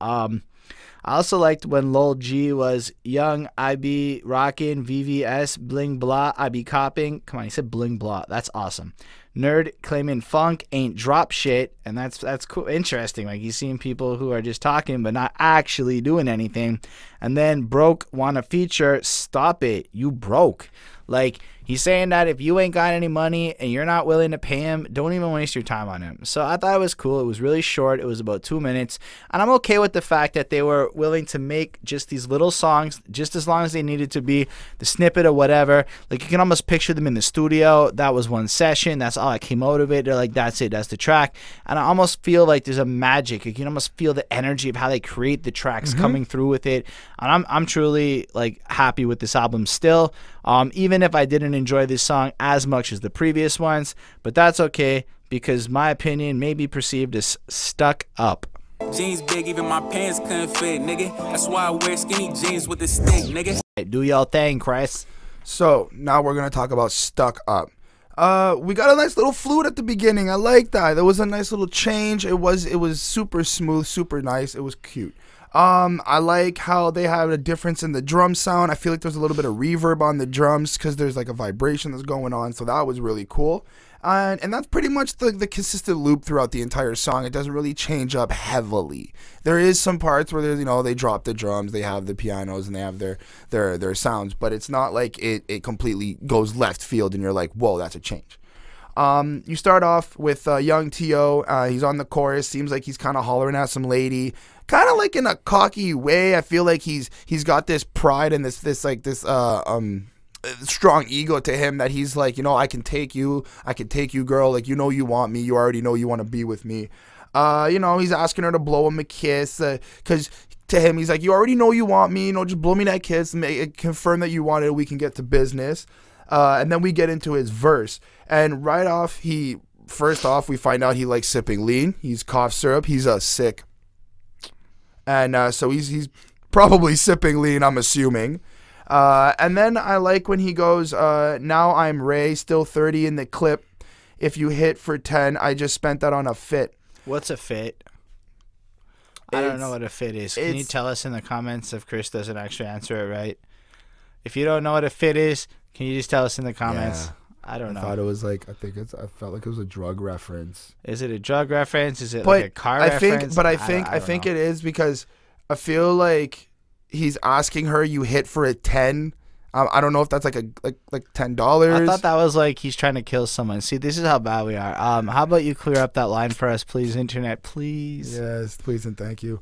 I also liked when Lul G was young, I be rockin', VVS, bling blah, I be copping. Come on, he said bling blah. That's awesome. Nerd claiming funk ain't drop shit, and that's cool, interesting. Like he's seeing people who are just talking but not actually doing anything. And then broke wanna feature, stop it, you broke. Like he's saying that if you ain't got any money and you're not willing to pay him, don't even waste your time on him. So I thought it was cool. It was really short. It was about 2 minutes. And I'm okay with the fact that they were willing to make just these little songs, just as long as they needed to be, the snippet or whatever. Like you can almost picture them in the studio. That was one session. That's all that came out of it. They're like, that's it. That's the track. And I almost feel like there's a magic. You can almost feel the energy of how they create the tracks coming through with it. And I'm truly like happy with this album still. Even if I didn't enjoy this song as much as the previous ones, but that's okay because my opinion may be perceived as stuck up. Jeans big, even my pants couldn't fit, nigga. That's why I wear skinny jeans with a stick, nigga. Do y'all thing, Chris. So now we're gonna talk about stuck up. We got a nice little flute at the beginning. I like that. There was a nice little change. It was super smooth, super nice. It was cute. I like how they have a difference in the drum sound. I feel like there's a little bit of reverb on the drums because there's like a vibration that's going on. So that was really cool. And that's pretty much the consistent loop throughout the entire song. It doesn't really change up heavily. There is some parts where there's, you know, they drop the drums, they have the pianos, and they have their sounds. But it's not like it completely goes left field and you're like, whoa, that's a change. You start off with Yhung T.O. He's on the chorus. Seems like he's kind of hollering at some lady, kind of like in a cocky way. I feel like he's got this pride and this strong ego to him that he's like, you know, I can take you, girl. Like, you know, you want me. You already know you want to be with me. You know, he's asking her to blow him a kiss because to him he's like, you already know you want me. You know, just blow me that kiss. Confirm that you want it. We can get to business. And then we get into his verse. And right off, first off, we find out he likes sipping lean. He's cough syrup. He's sick. And so he's probably sipping lean, I'm assuming. And then I like when he goes, now I'm Ray, still 30 in the clip. If you hit for 10, I just spent that on a fit. What's a fit? I don't know what a fit is. Can you tell us in the comments if Chris doesn't actually answer it right? If you don't know what a fit is, can you just tell us in the comments? Yeah. I don't know. I thought it was like, I felt like it was a drug reference. Is it a drug reference? Is it like a car reference? I think it is because I feel like he's asking her, you hit for a 10. I don't know if that's like $10. I thought that was like he's trying to kill someone. See, this is how bad we are. How about you clear up that line for us, please, internet, please? Yes, please and thank you.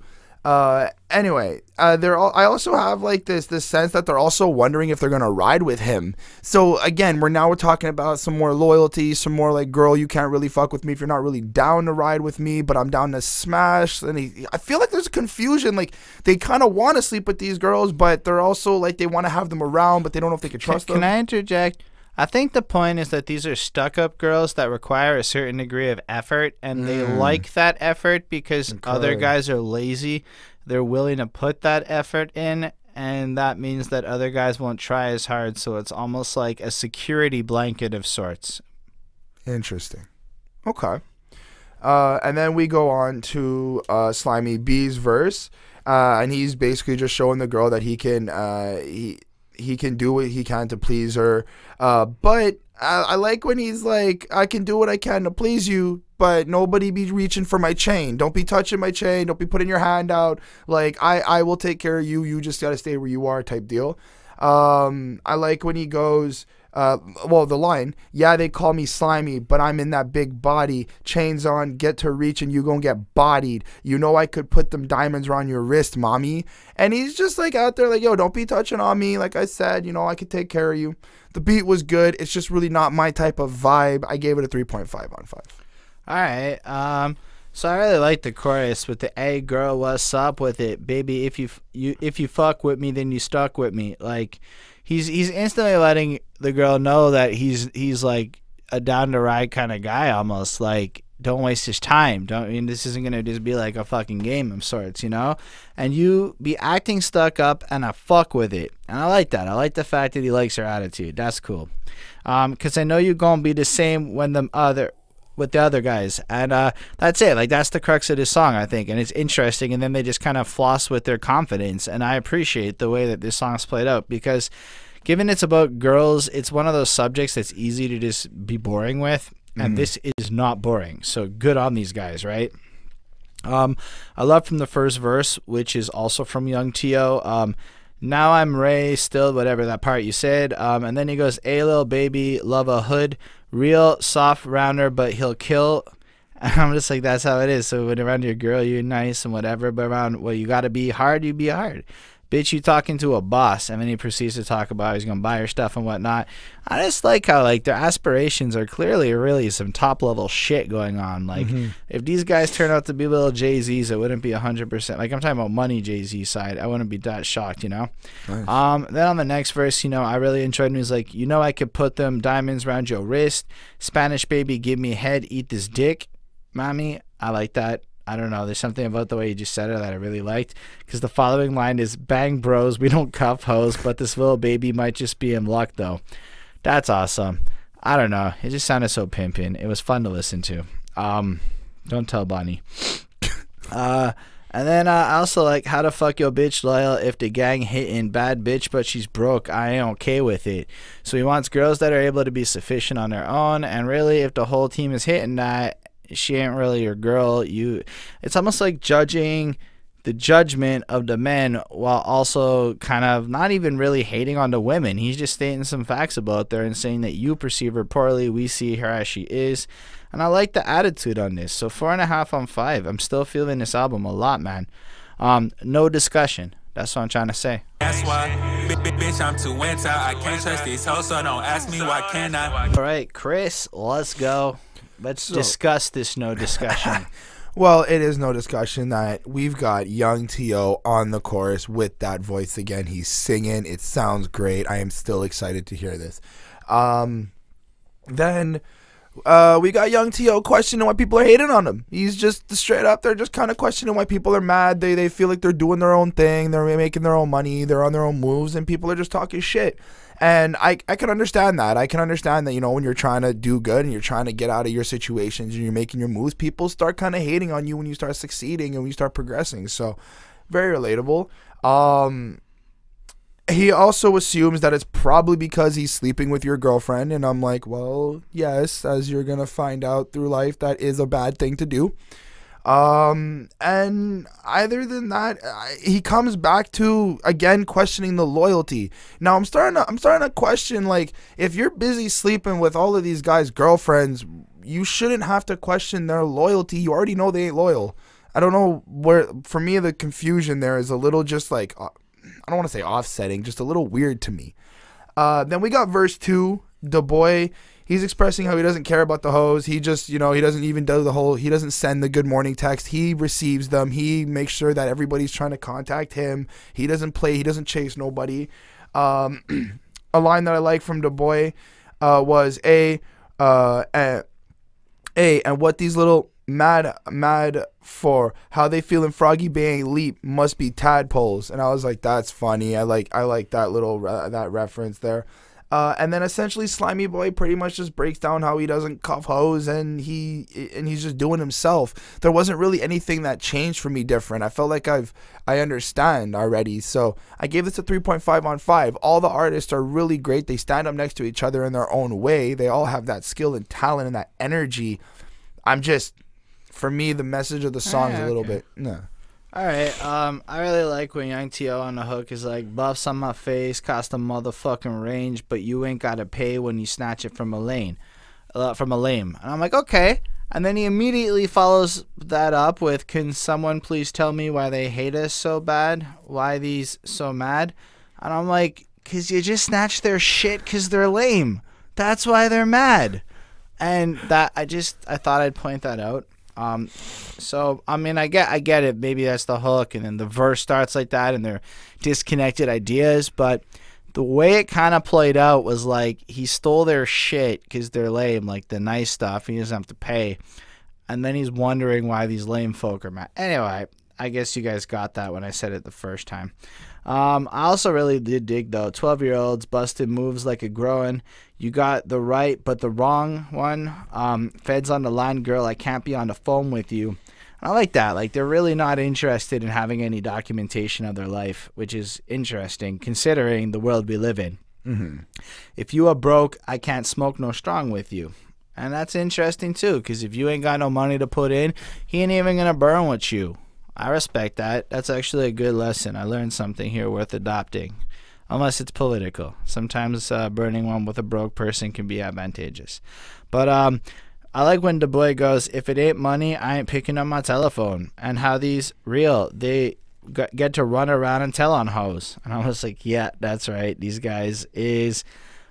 Anyway, I also have like this sense that they're also wondering if they're gonna ride with him. So again, we're talking about some more loyalty, some more like, girl, you can't really fuck with me if you're not really down to ride with me, but I'm down to smash. And I feel like there's confusion. Like they kind of want to sleep with these girls, but they're also like they want to have them around, but they don't know if they can trust them. Can I interject? I think the point is that these are stuck-up girls that require a certain degree of effort, and they like that effort because other guys are lazy. They're willing to put that effort in, and that means that other guys won't try as hard, so it's almost like a security blanket of sorts. Interesting. Okay. And then we go on to Slimmy B's verse, and he's basically just showing the girl that he can he can do what he can to please her. But I like when he's like, I can do what I can to please you, but nobody be reaching for my chain. Don't be touching my chain. Don't be putting your hand out. Like, I will take care of you. You just got to stay where you are type deal. I like when he goes, well, the line, yeah, they call me slimy, but I'm in that big body. Chains on, get to reach, and you gonna get bodied. You know I could put them diamonds around your wrist, mommy. And he's just like out there like, yo, don't be touching on me. Like I said, you know, I could take care of you. The beat was good. It's just really not my type of vibe. I gave it a 3.5 on 5. All right. So I really like the chorus with the "Hey girl, what's up with it, baby? If you fuck with me, then you stuck with me." Like, he's instantly letting the girl know that he's like a down to ride kind of guy almost. Like, don't waste his time. This isn't gonna just be like a fucking game of sorts, you know. And you be acting stuck up, and I fuck with it, and I like that. I like the fact that he likes her attitude. That's cool. Cause I know you're gonna be the same when with the other guys, and that's it. Like, that's the crux of this song, I think, and it's interesting. And then they just kind of floss with their confidence, and I appreciate the way that this song's played out, because given it's about girls, it's one of those subjects that's easy to just be boring with, and this is not boring. So good on these guys, right? I love from the first verse, which is also from Yhung T.O. Now I'm Ray, still whatever that part you said, and then he goes, "Hey little baby, love a hood, real soft rounder, but he'll kill." And I'm just like, that's how it is. So when around your girl, you're nice and whatever, but around, well, you gotta be hard, you be hard. Bitch, you talking to a boss. And then he proceeds to talk about how he's gonna buy her stuff and whatnot. I just like how, like, their aspirations are clearly really some top level shit going on. Like, if these guys turn out to be little Jay-Z's, it wouldn't be 100%. Like, I'm talking about money Jay-Z side. I wouldn't be that shocked, you know. Nice. Then on the next verse, you know, I really enjoyed when he's like, you know, I could put them diamonds around your wrist. Spanish baby, give me head, eat this dick, mommy. I like that. I don't know. There's something about the way you just said it that I really liked, because the following line is, "Bang bros, we don't cuff hoes, but this little baby might just be in luck though." That's awesome. I don't know. It just sounded so pimpin'. It was fun to listen to. Don't tell Bonnie. And then I also like, how to fuck your bitch loyal if the gang hitting bad bitch, but she's broke. I ain't okay with it. So he wants girls that are able to be sufficient on their own, and really, if the whole team is hitting that, she ain't really your girl. It's almost like judging the judgment of the men while also kind of not even really hating on the women. He's just stating some facts about there and saying that you perceive her poorly. We see her as she is. And I like the attitude on this. So 4.5 on 5. I'm still feeling this album a lot, man. No discussion. That's what I'm trying to say. That's why, bitch, I'm too into. I can't trust these hoes, so don't ask me why can't I. All right, Chris, let's go. Let's discuss this no discussion. Well, it is no discussion that we've got Yhung T.O on the chorus with that voice again. He's singing. It sounds great. I am still excited to hear this. Then we got Yhung T.O questioning why people are hating on him. He's just straight up there just kind of questioning why people are mad. They feel like they're doing their own thing. They're making their own money. They're on their own moves, and people are just talking shit. And I can understand that. I can understand that, you know, when you're trying to do good and you're trying to get out of your situations and you're making your moves, people start kind of hating on you when you start succeeding and when you start progressing. So, very relatable. He also assumes that it's probably because he's sleeping with your girlfriend. And I'm like, well, yes, as you're going to find out through life, that is a bad thing to do. And other than that, he comes back to again questioning the loyalty. Now I'm starting to question, like, if you're busy sleeping with all of these guys' girlfriends, you shouldn't have to question their loyalty. You already know they ain't loyal. I don't know where, for me, the confusion there is a little just like, I don't want to say offsetting, just a little weird to me. Then we got verse 2, DaBoii. He's expressing how he doesn't care about the hoes. He just, he doesn't even do he doesn't send the good morning text. He receives them. He makes sure that everybody's trying to contact him. He doesn't chase nobody. A line that I like from DaBoii was and what these little mad for, how they feeling Froggy Bay leap must be tadpoles. And I was like, that's funny. I like that little that reference there. And then essentially Slimy Boy pretty much just breaks down how he doesn't cuff hoes and he's just doing himself. There wasn't really anything that changed for me different. I felt like I understand already. So I gave this a 3.5 on 5. All the artists are really great. They stand up next to each other in their own way. They all have that skill and talent and that energy. For me, the message of the song is a little bit, no. All right, I really like when Yhung T.O on the hook is like, buffs on my face cost a motherfucking range, but you ain't gotta pay when you snatch it from a lame. And I'm like, okay. And then he immediately follows that up with, can someone please tell me why they hate us so bad? Why these so mad? And I'm like, cause you just snatched their shit cause they're lame. That's why they're mad. And that I thought I'd point that out. So I mean, I get it. Maybe that's the hook, and then the verse starts like that, and they're disconnected ideas. But the way it kind of played out was like he stole their shit because they're lame, like the nice stuff. He doesn't have to pay, and then he's wondering why these lame folk are mad. Anyway, I guess you guys got that when I said it the first time. I also really did dig though. 12-year-olds busted moves like a growing. You got the right but the wrong one. Feds on the line, girl. I can't be on the phone with you. And I like that. Like, they're really not interested in having any documentation of their life, which is interesting considering the world we live in. If you are broke, I can't smoke no strong with you. And that's interesting too, because if you ain't got no money to put in, he ain't even gonna burn with you. I respect that. That's actually a good lesson. I learned something here worth adopting. Unless it's political. Sometimes burning one with a broke person can be advantageous. But I like when DaBoii goes, if it ain't money, I ain't picking up my telephone. And how these real, they get to run around and tell on hoes. And I was like, yeah, that's right. These guys is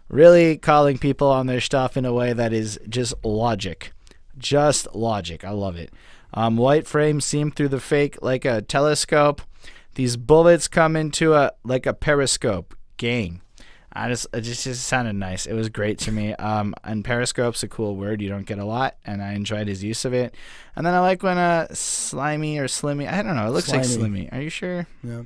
really calling people on their stuff in a way that is just logic. Just logic. I love it. White frames seem through the fake like a telescope. These bullets come into like a periscope. Gang. It just sounded nice. It was great to me. And periscope's a cool word. You don't get a lot, and I enjoyed his use of it. And then I like when Slimy or Slimmy, I don't know, it looks like Slimmy. Are you sure? Yeah.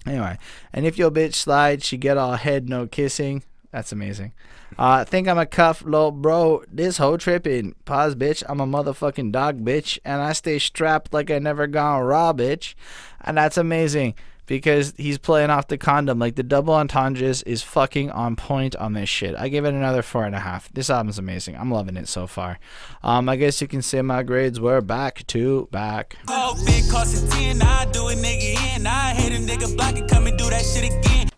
Anyway, and if your bitch slide, she get all head, no kissing. That's amazing. Think I'm a cuff, little bro. This whole tripping. Pause, bitch. I'm a motherfucking dog, bitch. And I stay strapped like I never gone raw, bitch. And that's amazing because he's playing off the condom. Like, the double entendres is fucking on point on this shit. I give it another 4.5. This album's amazing. I'm loving it so far. I guess you can say my grades were back to back. Oh, big cost 10. I do it, nigga, in. I hate a nigga block and come and do that shit again.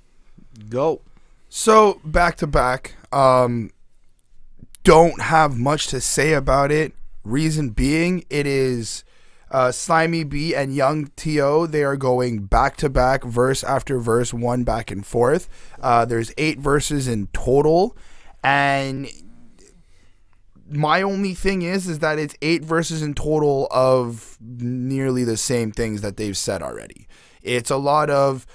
Go. So back to back, don't have much to say about it. Reason being, it is Slimmy B and Yhung T.O. They are going back to back, verse after verse, one back and forth. There's 8 verses in total, and my only thing is that it's 8 verses in total of nearly the same things that they've said already. It's a lot of,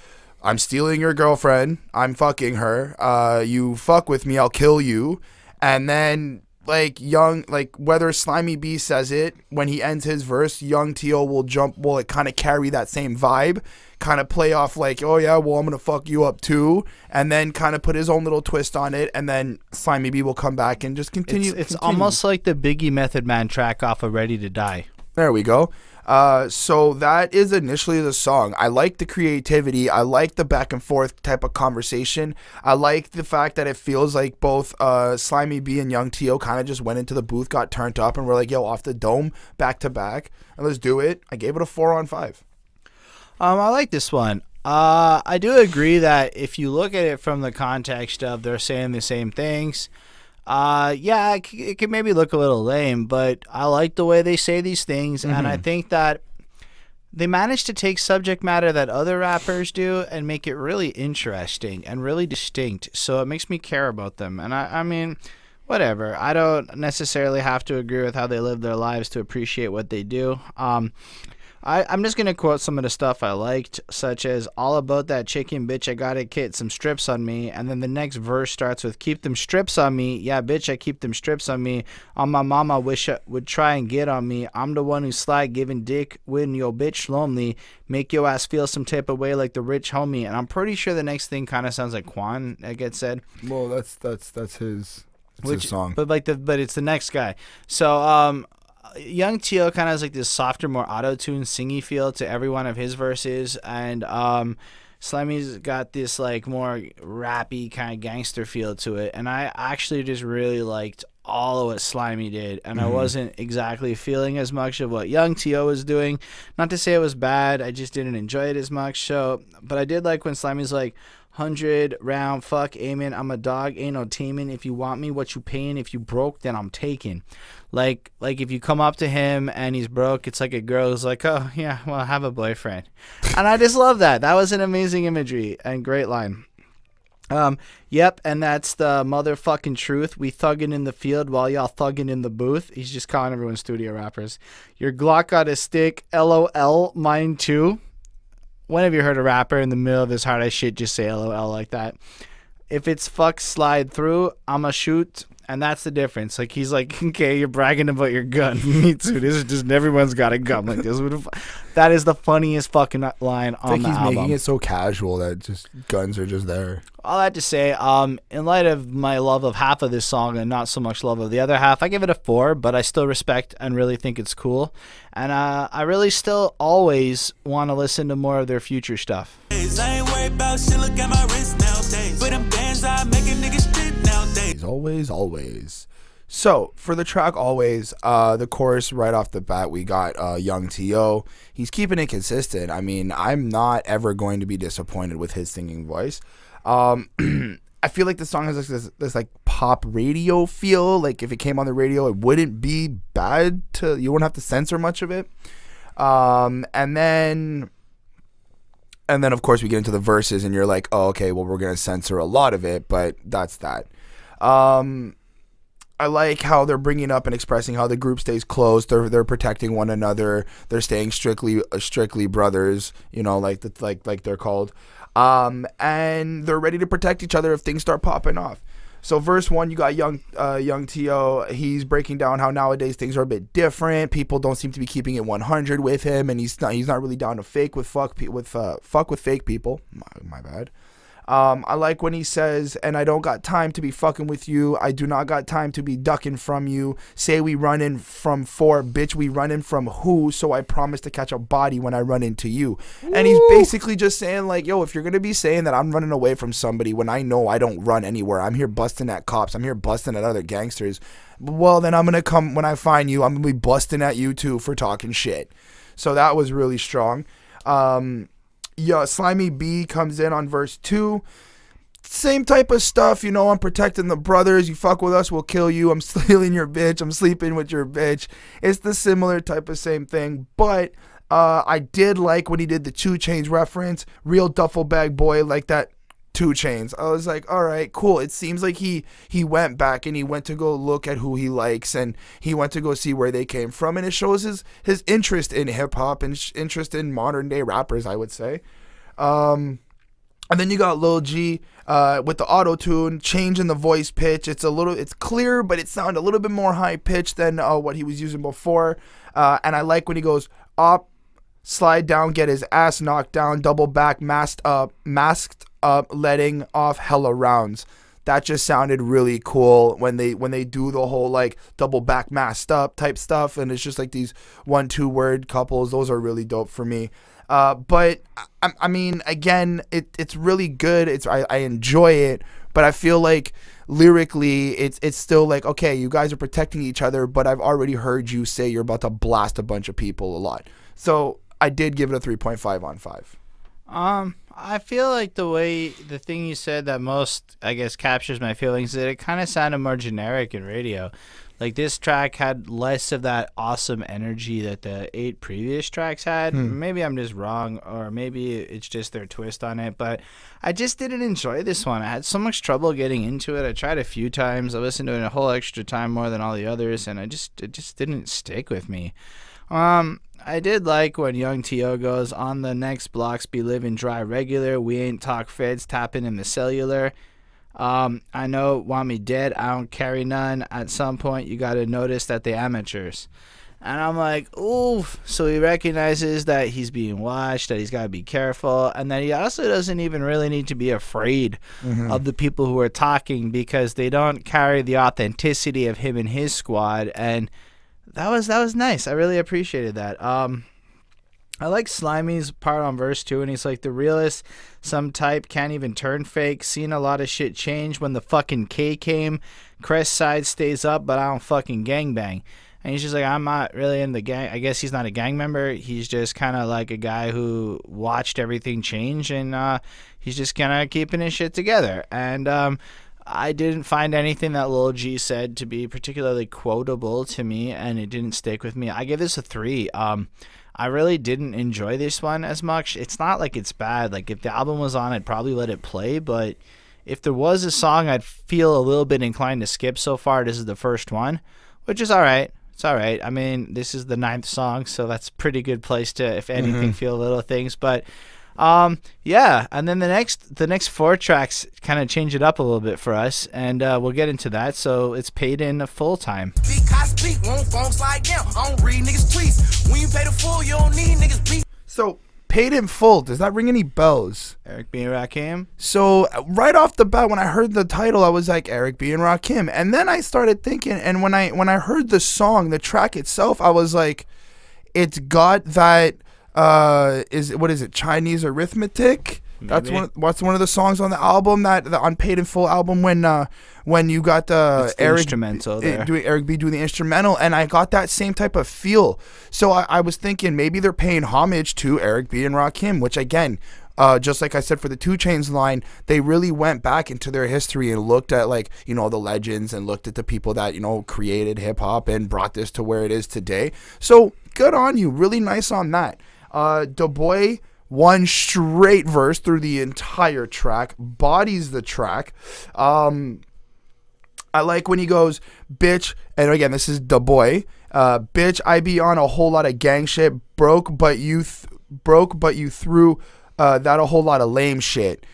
I'm stealing your girlfriend, I'm fucking her, you fuck with me, I'll kill you. And then whether Slimmy B says it, when he ends his verse, Yhung T.O will kind of carry that same vibe, kind of play off like, oh yeah, well, I'm gonna fuck you up too, and then kind of put his own little twist on it, and then Slimmy B will come back and just continue. It's almost like the Biggie Method Man track off of Ready to Die. There we go. So that is initially the song. I like the creativity. I like the back and forth type of conversation. I like the fact that it feels like both Slimmy B and Yhung T.O kind of just went into the booth, got turned up, and we're like, yo, off the dome, back to back, and let's do it. I gave it a 4 on 5. I like this one. I do agree that if you look at it from the context of they're saying the same things, yeah, it can maybe look a little lame, but I like the way they say these things, and I think that they manage to take subject matter that other rappers do and make it really interesting and really distinct, so it makes me care about them. And I mean, whatever. I don't necessarily have to agree with how they live their lives to appreciate what they do. I'm just going to quote some of the stuff I liked, such as all about that chicken, bitch, I got it, kid, some strips on me. And then the next verse starts with, keep them strips on me. Yeah, bitch, I keep them strips on me. On my mama, wish I would try and get on me. I'm the one who slide giving dick when your bitch lonely. Make your ass feel some type of way like the rich homie. And I'm pretty sure the next thing kind of sounds like Quan, that gets said. Well, that's his, his song. But it's the next guy. So, Yhung T.O kind of has like this softer, more auto-tuned, singy feel to every one of his verses, and Slimmy's got this like more rappy kind of gangster feel to it, and I actually just really liked all of what Slimmy did, and I wasn't exactly feeling as much of what Yhung T.O was doing. Not to say it was bad, I just didn't enjoy it as much. So, but I did like when Slimmy's like, 100 round, fuck, aiming, I'm a dog, ain't no taming. If you want me, what you paying? If you broke, then I'm taking. Like if you come up to him and he's broke, it's like a girl who's like, oh yeah, well, I have a boyfriend. And I just love that. That was an amazing imagery and great line. Yep, and that's the motherfucking truth. We thugging in the field while y'all thugging in the booth. He's just calling everyone studio rappers. Your Glock got a stick, LOL, mine too. When have you heard a rapper in the middle of his hard ass shit just say LOL like that? If it's fuck slide through, I'ma shoot. And that's the difference. Like, he's like, okay, you're bragging about your gun. Me too. This is just, everyone's got a gun like this. That is the funniest fucking line on the album. He's making it so casual that just guns are just there. All I have to say, in light of my love of half of this song and not so much love of the other half, I give it a 4, but I still respect and really think it's cool. And I really still always want to listen to more of their future stuff. I ain't worried about shit, look at my wrist nowadays. But them bands I making niggas strip nowadays. Always. So for the track Always, the chorus right off the bat, we got Yhung T.O. He's keeping it consistent. I mean, I'm not ever going to be disappointed with his singing voice. I feel like the song has this like pop radio feel. Like if it came on the radio, it wouldn't be bad to, you wouldn't have to censor much of it. And then of course we get into the verses and you're like, oh, okay, well, we're going to censor a lot of it, but that's that. I like how they're bringing up and expressing how the group stays close. They're protecting one another. They're staying strictly brothers, you know, like they're called. And they're ready to protect each other if things start popping off. So verse 1, you got Yhung T.O. He's breaking down how nowadays things are a bit different. People don't seem to be keeping it 100 with him, and he's not really down to fuck with fake people. My bad. I like when he says, and I don't got time to be fucking with you. I do not got time to be ducking from you. Say we running from 4, bitch, we running from who? So I promise to catch a body when I run into you. Woo! And he's basically just saying like, yo, if you're going to be saying that I'm running away from somebody when I know I don't run anywhere, I'm here busting at cops, I'm here busting at other gangsters, well, then I'm going to come, when I find you, I'm going to be busting at you too for talking shit. So that was really strong. Yeah, Slimmy B comes in on verse 2. Same type of stuff, you know, I'm protecting the brothers. You fuck with us, we'll kill you. I'm stealing your bitch. I'm sleeping with your bitch. It's the similar type of same thing. But I did like when he did the 2 Chainz reference. Real duffel bag boy, like that 2 Chainz. I was like, all right, cool. It seems like he went back and he went to go look at who he likes and he went to go see where they came from, and it shows his interest in hip hop and interest in modern day rappers, I would say. And then you got Lul G with the auto tune, changing the voice pitch. It's clear, but it sounded a little bit more high pitched than what he was using before. And I like when he goes up, slide down, get his ass knocked down, double back, masked up, letting off hella rounds. that just sounded really cool when they do the whole like double back masked up type stuff, and it's just like these 1-2 word couples. Those are really dope for me. But I mean, again, it's really good. I enjoy it, but I feel like lyrically it's still like, okay, you guys are protecting each other, but I've already heard you say you're about to blast a bunch of people a lot. So I did give it a 3.5 on 5. I feel like the thing you said that most, I guess, captures my feelings is that it kind of sounded more generic in radio. Like, this track had less of that awesome energy that the 8 previous tracks had. Maybe I'm just wrong, or maybe it's just their twist on it, but I just didn't enjoy this one. I had so much trouble getting into it. I tried a few times. I listened to it a whole extra time more than all the others, and it just didn't stick with me. I did like when Yhung T.O goes, on the next blocks be living dry regular, we ain't talk feds tapping in the cellular. I know want me dead, I don't carry none, at some point you gotta notice that they amateurs. And I'm like, oof. So he recognizes that he's being watched, that he's got to be careful, and that he also doesn't even really need to be afraid of the people who are talking, because they don't carry the authenticity of him and his squad. And that was nice. I really appreciated that. I like Slimy's part on verse 2, and he's like, the realist, some type can't even turn fake. Seen a lot of shit change when the fucking K came. Crest side stays up, but I don't fucking gangbang. And he's just like, I'm not really in the gang. I guess he's not a gang member. He's just kind of like a guy who watched everything change, and he's just kind of keeping his shit together. And I didn't find anything that Lul G said to be particularly quotable to me, and it didn't stick with me. I give this a 3. I really didn't enjoy this one as much. It's not like it's bad. Like, if the album was on, I'd probably let it play, but if there was a song I'd feel a little bit inclined to skip so far, this is the first one, which is alright. It's alright. I mean, this is the 9th song, so that's a pretty good place to, if anything, feel little things. But yeah, and then the next 4 tracks kind of change it up a little bit for us, and we'll get into that. So it's paid in full time. So paid in full, does that ring any bells? Eric B and Rakim. So right off the bat, when I heard the title, I was like, Eric B and Rakim, and then I started thinking, and when I heard the song, the track itself, I was like, it's got that what is it, Chinese arithmetic? Maybe. That's one of the songs on the album, that the Unpaid in Full album, when you got the Eric instrumental there. Eric B doing the instrumental, and I got that same type of feel. So I was thinking maybe they're paying homage to Eric B and Rakim, which again, just like I said for the 2 Chainz line, they really went back into their history and looked at, like, you know, the legends, and looked at the people that, you know, created hip hop and brought this to where it is today. So good on you, really nice on that. DaBoii, one straight verse through the entire track, bodies the track. I like when he goes, bitch, and again, this is DaBoii, bitch, I be on a whole lot of gang shit, broke, but you threw that a whole lot of lame shit.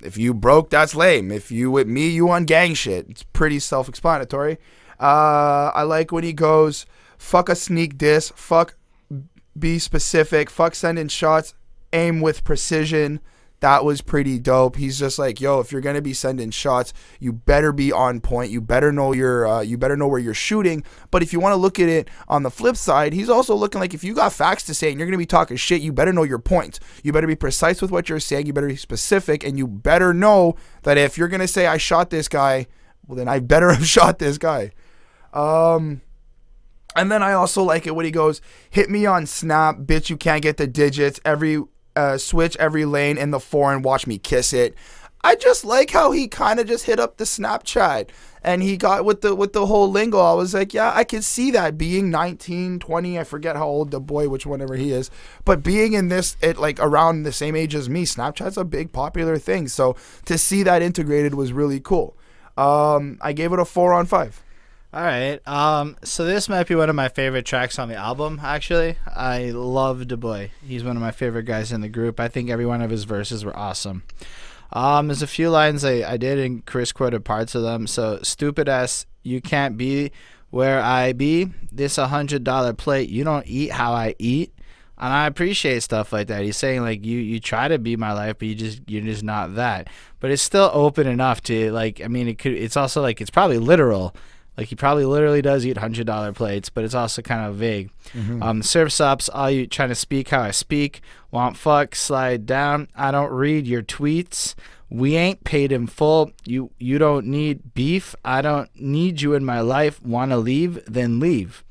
If you broke, that's lame. If you with me, you on gang shit. It's pretty self-explanatory. I like when he goes, fuck a sneak diss, fuck be specific, fuck sending shots, aim with precision. That was pretty dope. He's just like, yo, if you're gonna be sending shots, you better be on point. You better know you better know where you're shooting. But if you want to look at it on the flip side, he's also looking like, if you got facts to say and you're gonna be talking shit, you better know your points. You better be precise with what you're saying. You better be specific, and you better know that if you're gonna say I shot this guy, well, then I better have shot this guy. And then I also like it when he goes, hit me on Snap, bitch, you can't get the digits. Every switch every lane in the foreign, watch me kiss it. I just like how he kind of just hit up the Snapchat, and he got with the whole lingo. I was like, yeah, I can see that, being 19, 20, I forget how old DaBoii, which whenever he is, but being in this, like around the same age as me, Snapchat's a big popular thing. So to see that integrated was really cool. I gave it a 4 on 5. All right. So this might be one of my favorite tracks on the album, actually. I love DaBoii. He's one of my favorite guys in the group. I think every one of his verses were awesome. There's a few lines I did, and Chris quoted parts of them. So, stupid ass, you can't be where I be. This $100 plate, you don't eat how I eat. And I appreciate stuff like that. He's saying like you try to be my life, but you're just not that. But it's still open enough to like, I mean, it's also like, it's probably literal. Like he probably literally does eat $100 plates, but it's also kind of vague. Surf's ups, all you trying to speak how I speak. Want fuck, slide down. I don't read your tweets. We ain't paid in full. You don't need beef. I don't need you in my life. Want to leave? Then leave.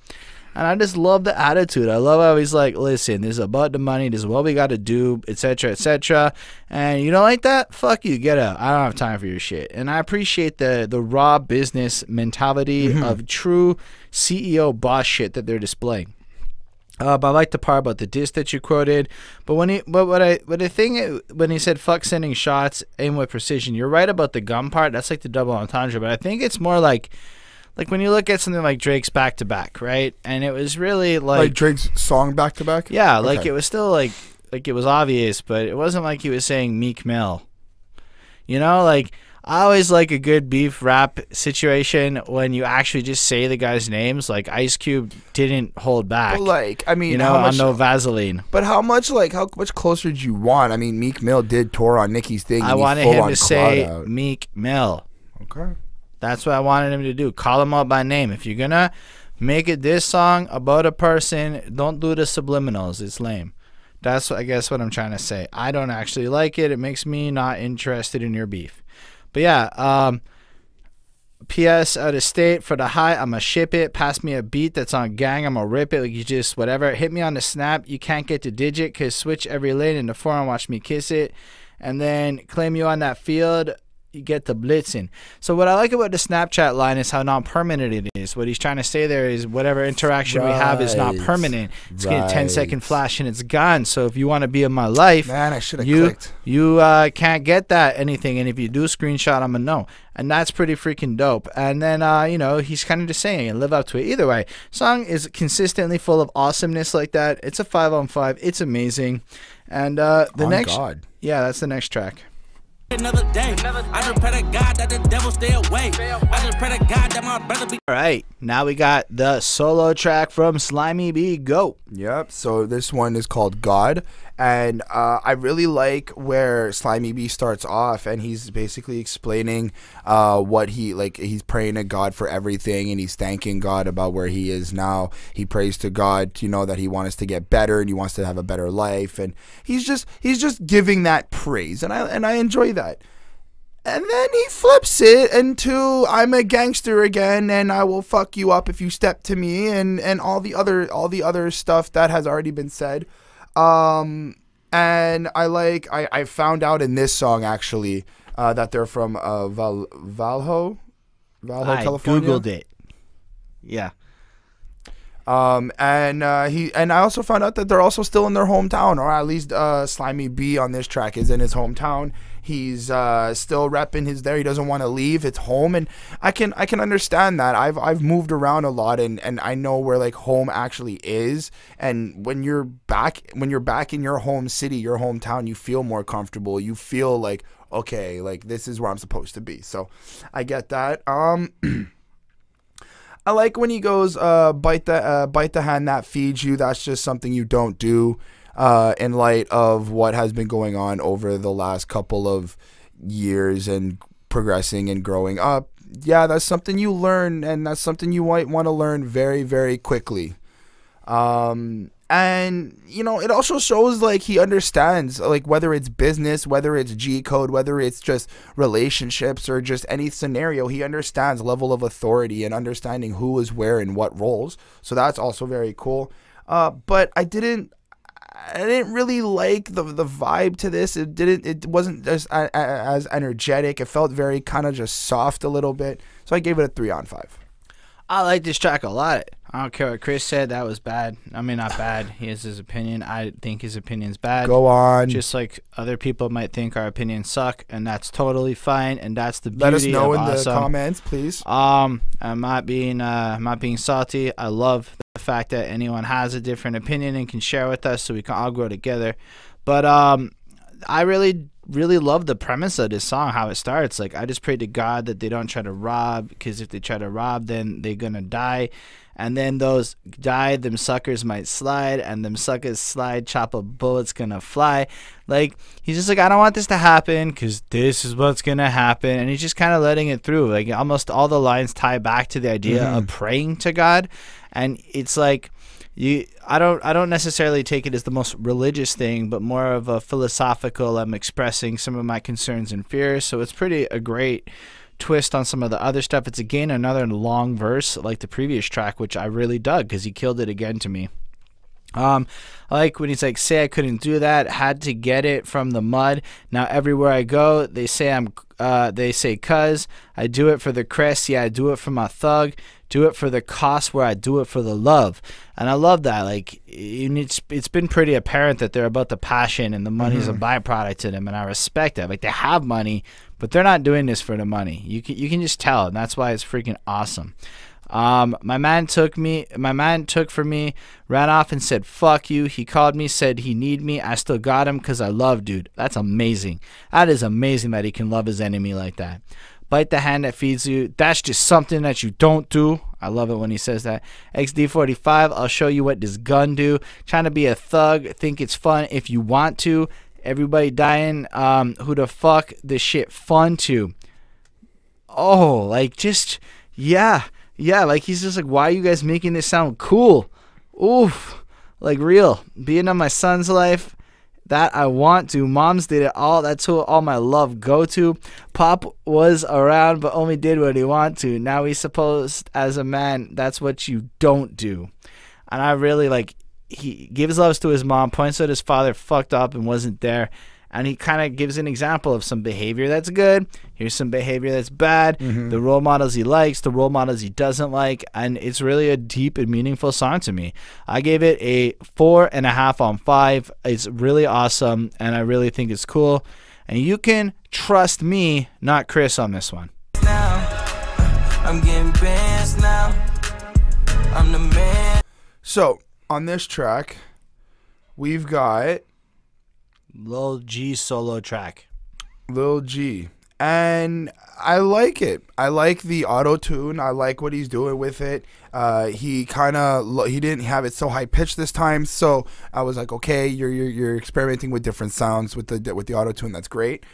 And I just love the attitude. I love how he's like, listen, this is about the money. This is what we got to do, etc., etc. And you don't like that? Fuck you. Get out. I don't have time for your shit. And I appreciate the raw business mentality of true CEO boss shit that they're displaying. But I like the part about the diss that you quoted. But when he said fuck sending shots, aim with precision, you're right about the gun part. That's like the double entendre. But I think it's more like when you look at something like Drake's Back to Back, right? And it was really like Drake's song Back to Back? Yeah, like it was still like it was obvious, but it wasn't like he was saying Meek Mill. You know, like I always like a good beef rap situation when you actually just say the guy's names. Like Ice Cube didn't hold back. But like, I mean, you know, on No Vaseline. But how much closer do you want? I mean, Meek Mill did tour on Nicki's thing. I wanted him to say Meek Mill. Okay. That's what I wanted him to do. Call him out by name. If you're gonna make it this song about a person, don't do the subliminals. It's lame. That's I guess what I'm trying to say. I don't actually like it. It makes me not interested in your beef. But yeah, P.S. out of state for the high, I'ma ship it. Pass me a beat that's on gang, I'ma rip it. Like you just whatever. Hit me on the snap. You can't get the digit, cause switch every lane in the forum. Watch me kiss it, and then claim you on that field. You get the blitzing. So what I like about the Snapchat line is how non-permanent it is. What he's trying to say there is whatever interaction we have is not permanent. It's getting a 10-second flash and it's gone. So if you want to be in my life, man, I should have clicked. You can't get that anything. And if you do screenshot, I'm a no. And that's pretty freaking dope. And then you know, he's kind of just saying and live up to it. Either way, song is consistently full of awesomeness like that. It's a 5 on 5. It's amazing. And yeah, that's the next track. Another day. I just pray to God that the devil stay away. I just pray to God that my brother be. All right, now we got the solo track from Slimmy B. Go. Yep. So this one is called God, and I really like where Slimmy B starts off, and he's basically explaining what he's praying to God for everything, and he's thanking God about where he is now. He prays to God, you know, that he wants to get better and he wants to have a better life, and he's just giving that praise, and I enjoy that. And then he flips it into I'm a gangster again and I will fuck you up if you step to me, and all the other stuff that has already been said. And I found out in this song actually that they're from Vallejo, California. I googled it. Yeah. And I also found out that they're also still in their hometown, or at least Slimmy B on this track is in his hometown. He's still repping there. He doesn't want to leave. It's home, and I can understand that. I've moved around a lot, and I know where like home actually is. And when you're back in your home city, your hometown, you feel more comfortable. You feel like, okay, like this is where I'm supposed to be. So I get that. I like when he goes, bite the hand that feeds you. That's just something you don't do. In light of what has been going on over the last couple of years and progressing and growing up. Yeah, that's something you learn, and that's something you might want to learn very, very quickly. And, you know, it also shows, like, he understands, like, whether it's business, whether it's G code, whether it's just relationships or just any scenario, he understands level of authority and understanding who is where in what roles. So that's also very cool. But I didn't really like the vibe to this. It wasn't as energetic. It felt very kind of just soft a little bit. So I gave it a 3 on 5. I like this track a lot. I don't care what Chris said. That was bad. I mean, not bad. He has his opinion. I think his opinion's bad. Go on. Just like other people might think our opinions suck, and that's totally fine. And that's the beauty. Let us know in awesome. the comments, please. I'm not being salty. I love the fact that anyone has a different opinion and can share with us, so we can all grow together. But I really really love the premise of this song, how it starts. Like, I just pray to God that they don't try to rob, because if they try to rob, then they're gonna die. And then those die, them suckers might slide, and them suckers slide, chop a bullet's gonna fly. Like, he's just like, I don't want this to happen, because this is what's gonna happen. And he's just kind of letting it through. Like, almost all the lines tie back to the idea of praying to God. And it's like, I don't necessarily take it as the most religious thing, but more of a philosophical. I'm expressing some of my concerns and fears. So it's a great twist on some of the other stuff. It's again another long verse like the previous track, which I really dug because he killed it again to me. I like when he's like, say I couldn't do that, had to get it from the mud. Now everywhere I go, they say cuz I do it for the crest, yeah, I do it for my thug, do it for the cost where I do it for the love. And I love that. Like, it's been pretty apparent that they're about the passion and the money's a byproduct to them, and I respect that. Like, they have money, but they're not doing this for the money. You can just tell, and that's why it's freaking awesome. My man took from me, ran off and said fuck you. He called me, said he need me, I still got him because I love dude. That's amazing. That is amazing that he can love his enemy like that. Bite the hand that feeds you, that's just something that you don't do. I love it when he says that. XD45, I'll show you what this gun do. Trying to be a thug, think it's fun if you want to. Everybody dying, who the fuck this shit fun to? Oh, like, just, yeah, like, he's just like, why are you guys making this sound cool? Oof, like, real. Being on my son's life, that I want to. Moms did it all. That's who all my love go to. Pop was around but only did what he want to. Now he's supposed as a man. That's what you don't do. And I really like, he gives loves to his mom, points out his father fucked up and wasn't there. And he kind of gives an example of some behavior that's good. Here's some behavior that's bad. The role models he likes, the role models he doesn't like. And it's really a deep and meaningful song to me. I gave it a 4.5 on 5. It's really awesome, and I really think it's cool. And you can trust me, not Chris, on this one. Now, I'm getting bands now. I'm the man. So, on this track, we've got Lul G solo track. Lul G. And I like it. I like the auto-tune. I like what he's doing with it. He didn't have it so high pitched this time, so I was like, okay, you're experimenting with different sounds with the auto-tune. That's great.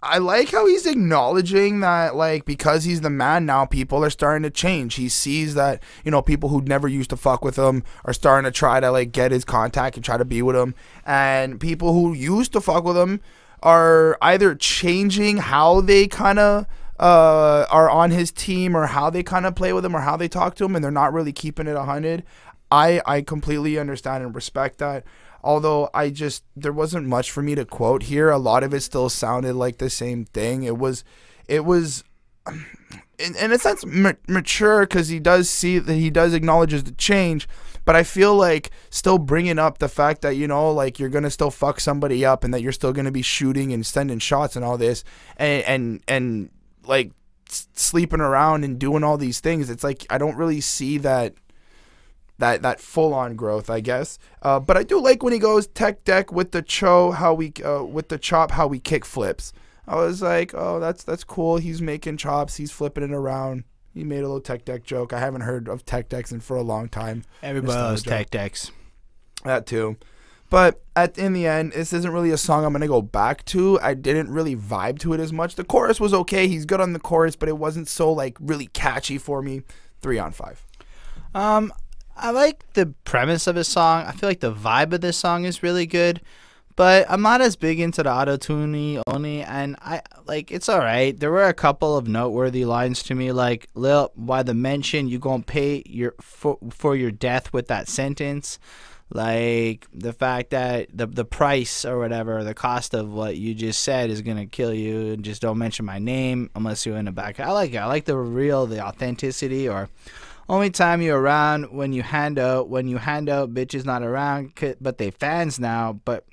I like how he's acknowledging that, like, because he's the man now, people are starting to change. He sees that, you know, people who never used to fuck with him are starting to try to, like, get his contact and try to be with him. And people who used to fuck with him are either changing how they kind of are on his team, or how they kind of play with him, or how they talk to him, and they're not really keeping it 100. I completely understand and respect that. Although there wasn't much for me to quote here. A lot of it still sounded like the same thing. It was in a sense mature, because he does see that, he does acknowledges the change. But I feel like still bringing up the fact that, you know, like, you're gonna still fuck somebody up, and that you're still gonna be shooting and sending shots and all this, and like sleeping around and doing all these things. It's like, I don't really see that full-on growth, I guess. But I do like when he goes tech deck with the with the chop, how we kick flips. I was like, oh, that's cool. He's making chops. He's flipping it around. He made a little tech deck joke. I haven't heard of tech decks for a long time. Everybody loves tech decks. That too. But in the end, this isn't really a song I'm going to go back to. I didn't really vibe to it as much. The chorus was okay. He's good on the chorus, but it wasn't so, like, really catchy for me. 3 on 5. I like the premise of his song. I feel like the vibe of this song is really good, but I'm not as big into the auto-tune only, and it's all right. There were a couple of noteworthy lines to me, like, Lil, why the mention you gonna pay for your death with that sentence, like the fact that the price or whatever, the cost of what you just said is gonna kill you, and just don't mention my name unless you're in the back. I like it. I like the authenticity, or only time you're around when you hand out. When you hand out, bitches not around, but they fans now. But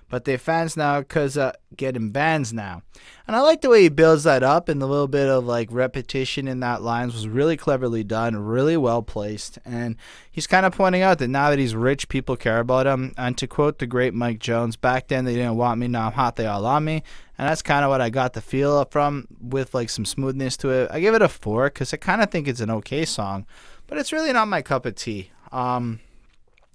but they fans now because getting bans now. And I like the way he builds that up, and the little bit of like repetition in that lines was really cleverly done, really well placed. And he's kind of pointing out that now that he's rich, people care about him. And to quote the great Mike Jones, back then they didn't want me, now I'm hot, they all on me. And that's kind of what I got the feel from, with like some smoothness to it. I give it a 4 because I kind of think it's an okay song, but it's really not my cup of tea.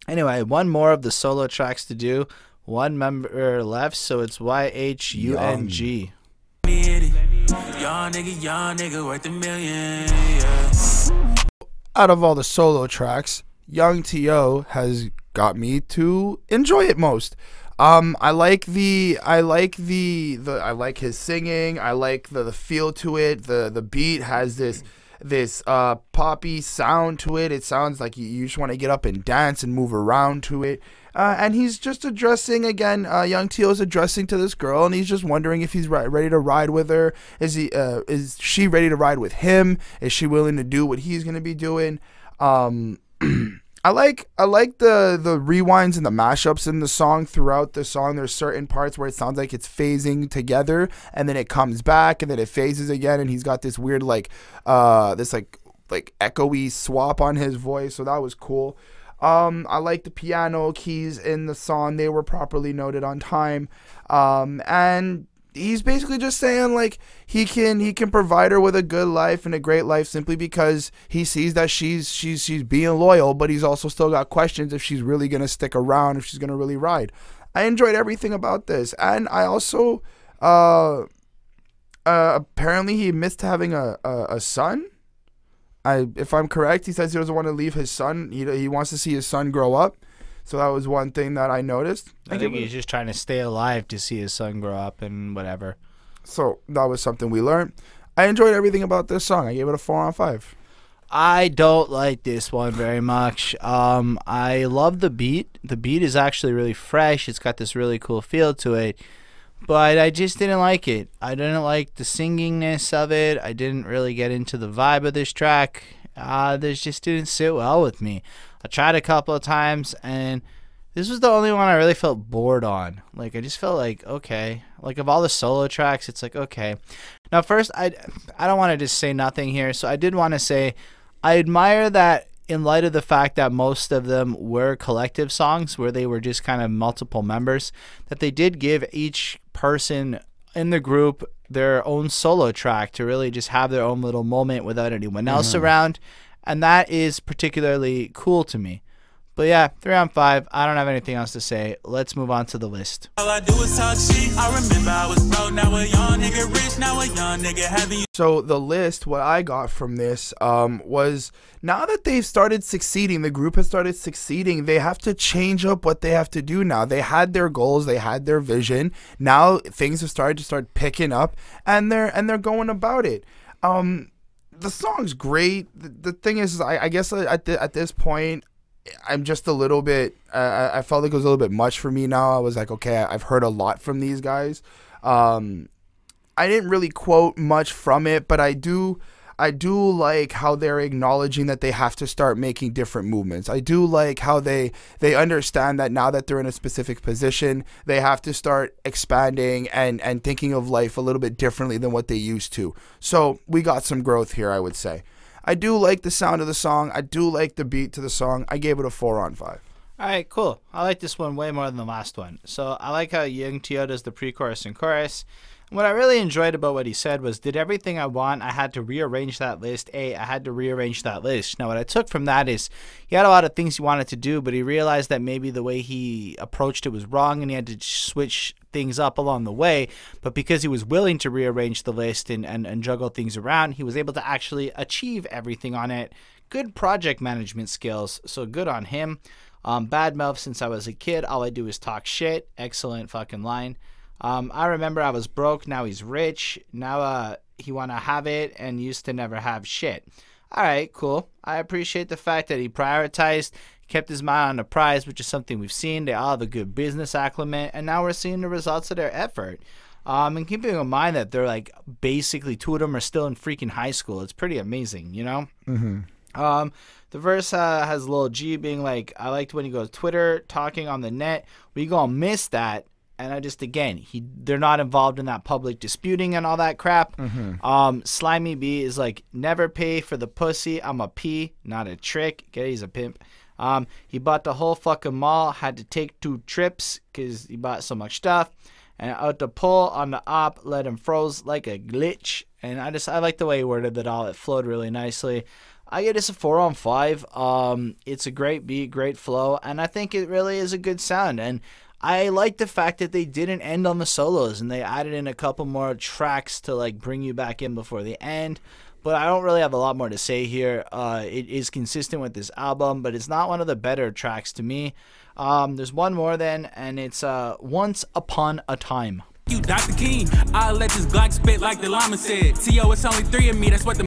Anyway, one more of the solo tracks to do. One member left, so it's Y.H.U.N.G. Young nigga worth $1 million, yeah. Out of all the solo tracks, Yhung T.O has got me to enjoy it most. I like his singing. I like the feel to it. The beat has this poppy sound to it. It sounds like you just want to get up and dance and move around to it. And he's just addressing, again, Yhung T.O is addressing to this girl, and he's just wondering if he's ready to ride with her. Is she ready to ride with him? Is she willing to do what he's going to be doing? I like the rewinds and the mashups in the song. Throughout the song, there's certain parts where it sounds like it's phasing together, and then it comes back, and then it phases again, and he's got this weird like echoey swap on his voice, so that was cool. I like the piano keys in the song. They were properly noted on time. And he's basically just saying like he can provide her with a good life and a great life simply because he sees that she's being loyal, but he's also still got questions if she's really going to stick around, if she's going to really ride. I enjoyed everything about this. And I also apparently he missed having a son. If I'm correct, he says he doesn't want to leave his son. He wants to see his son grow up. So that was one thing that I noticed. I think he's just trying to stay alive to see his son grow up and whatever. So that was something we learned. I enjoyed everything about this song. I gave it a 4 out of 5. I don't like this one very much. I love the beat. The beat is actually really fresh. It's got this really cool feel to it. But I just didn't like it. I didn't like the singingness of it. I didn't really get into the vibe of this track. This just didn't sit well with me. I tried a couple of times, and this was the only one I really felt bored on. Like, I just felt like, okay. Like, of all the solo tracks, it's like, okay. Now, first, I don't want to just say nothing here. So I did want to say I admire that in light of the fact that most of them were collective songs where they were just kind of multiple members, that they did give each person in the group their own solo track to really just have their own little moment without anyone else around. And that is particularly cool to me. But yeah, 3 out of 5. I don't have anything else to say. Let's move on to the list. All I do is talk shit. I remember I was broke, now a young nigga rich, now a young nigga having. So the list, what I got from this was, now that they've started succeeding, the group has started succeeding, they have to change up what they have to do now. They had their goals, they had their vision. Now things have started to start picking up, and they're going about it. The song's great. The thing is, I guess at this point, I'm just a little bit, I felt like it was a little bit much for me now. I was like, okay, I've heard a lot from these guys. I didn't really quote much from it, but I do like how they're acknowledging that they have to start making different movements. I do like how they understand that now that they're in a specific position, they have to start expanding and thinking of life a little bit differently than what they used to. So we got some growth here, I would say. I do like the sound of the song. I do like the beat to the song. I gave it a 4 out of 5. All right, cool. I like this one way more than the last one. So I like how Yhung T.O does the pre-chorus and chorus. And what I really enjoyed about what he said was, did everything I want, I had to rearrange that list. I had to rearrange that list. Now, what I took from that is he had a lot of things he wanted to do, but he realized that maybe the way he approached it was wrong, and he had to switch things up along the way. But because he was willing to rearrange the list and juggle things around, he was able to actually achieve everything on it. Good project management skills, so good on him. Bad mouth since I was a kid. All I do is talk shit. Excellent fucking line. I remember I was broke. Now he's rich. Now he want to have it and used to never have shit. All right, cool. I appreciate the fact that he prioritized, kept his mind on the prize, which is something we've seen. They all have a good business acumen, and now we're seeing the results of their effort. And keeping in mind that they're like basically 2 of them are still in freaking high school. It's pretty amazing, you know? Mm-hmm. The verse has Lul G being like, I liked when he goes Twitter, talking on the net. We gonna miss that. And I just, again, they're not involved in that public disputing and all that crap. Slimmy B is like, never pay for the pussy. I'm a P, not a trick. Okay, he's a pimp. He bought the whole fucking mall, had to take 2 trips because he bought so much stuff. And out the pull on the op, let him froze like a glitch. And I like the way he worded that all. It flowed really nicely. I give this a 4 on 5. It's a great beat, great flow, and I think it really is a good sound. And I like the fact that they didn't end on the solos and they added in a couple more tracks to like bring you back in before the end. But I don't really have a lot more to say here. It is consistent with this album, but it's not one of the better tracks to me. There's one more then, and it's Once Upon a Time. You Dr. King, I'll let this Glock spit like the llama said. T.O, it's only 3 of me, that's what the...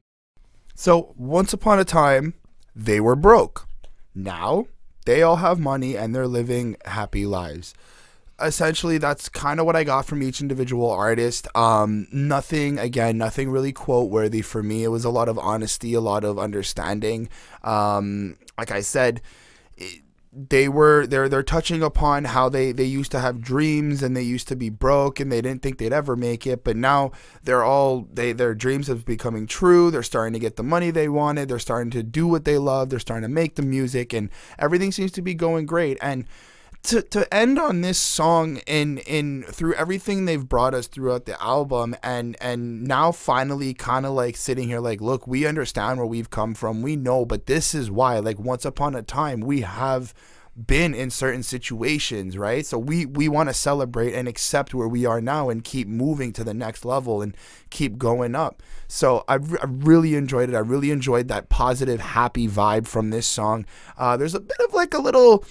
So, once upon a time, they were broke. Now, they all have money and they're living happy lives. Essentially, that's kind of what I got from each individual artist. Nothing really quote worthy for me. It was a lot of honesty, a lot of understanding. Like I said, they're touching upon how they used to have dreams and they used to be broke and they didn't think they'd ever make it, but now their dreams have becoming true. They're starting to get the money they wanted. They're starting to do what they love. They're starting to make the music, and everything seems to be going great. And to end on this song in through everything they've brought us throughout the album, and now finally kind of like sitting here like, look, we understand where we've come from, we know, but this is why, like, once upon a time we have been in certain situations, right? So we want to celebrate and accept where we are now and keep moving to the next level and keep going up. So I really enjoyed it. I really enjoyed that positive, happy vibe from this song. There's a bit of like a little,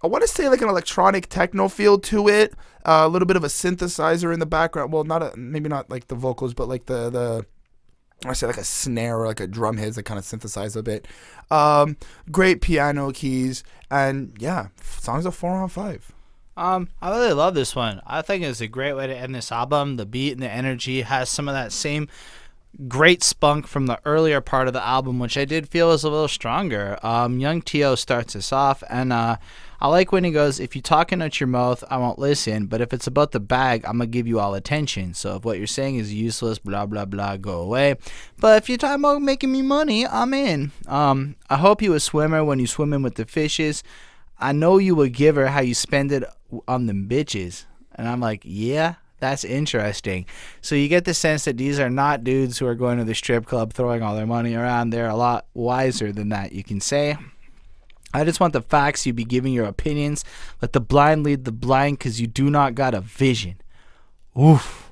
I want to say like an electronic techno feel to it. A little bit of a synthesizer in the background. Well, maybe not like the vocals, but like I say like a snare or like a drum hits that kind of synthesize a bit. Great piano keys, and yeah, song's a 4 on 5. I really love this one. I think it's a great way to end this album. The beat and the energy has some of that same great spunk from the earlier part of the album, which I did feel was a little stronger. Yhung T.O starts us off, and I like when he goes, if you're talking out your mouth, I won't listen, but if it's about the bag, I'm gonna give you all attention. So if what you're saying is useless, blah blah blah, go away. But if you're talking about making me money, I'm in. I hope you a swimmer when you swimming with the fishes. I know you a giver, how you spend it on them bitches. And I'm like, yeah, that's interesting. So you get the sense that these are not dudes who are going to the strip club throwing all their money around. They're a lot wiser than that, you can say. I just want the facts. You be giving your opinions. Let the blind lead the blind, because you do not got a vision. Oof.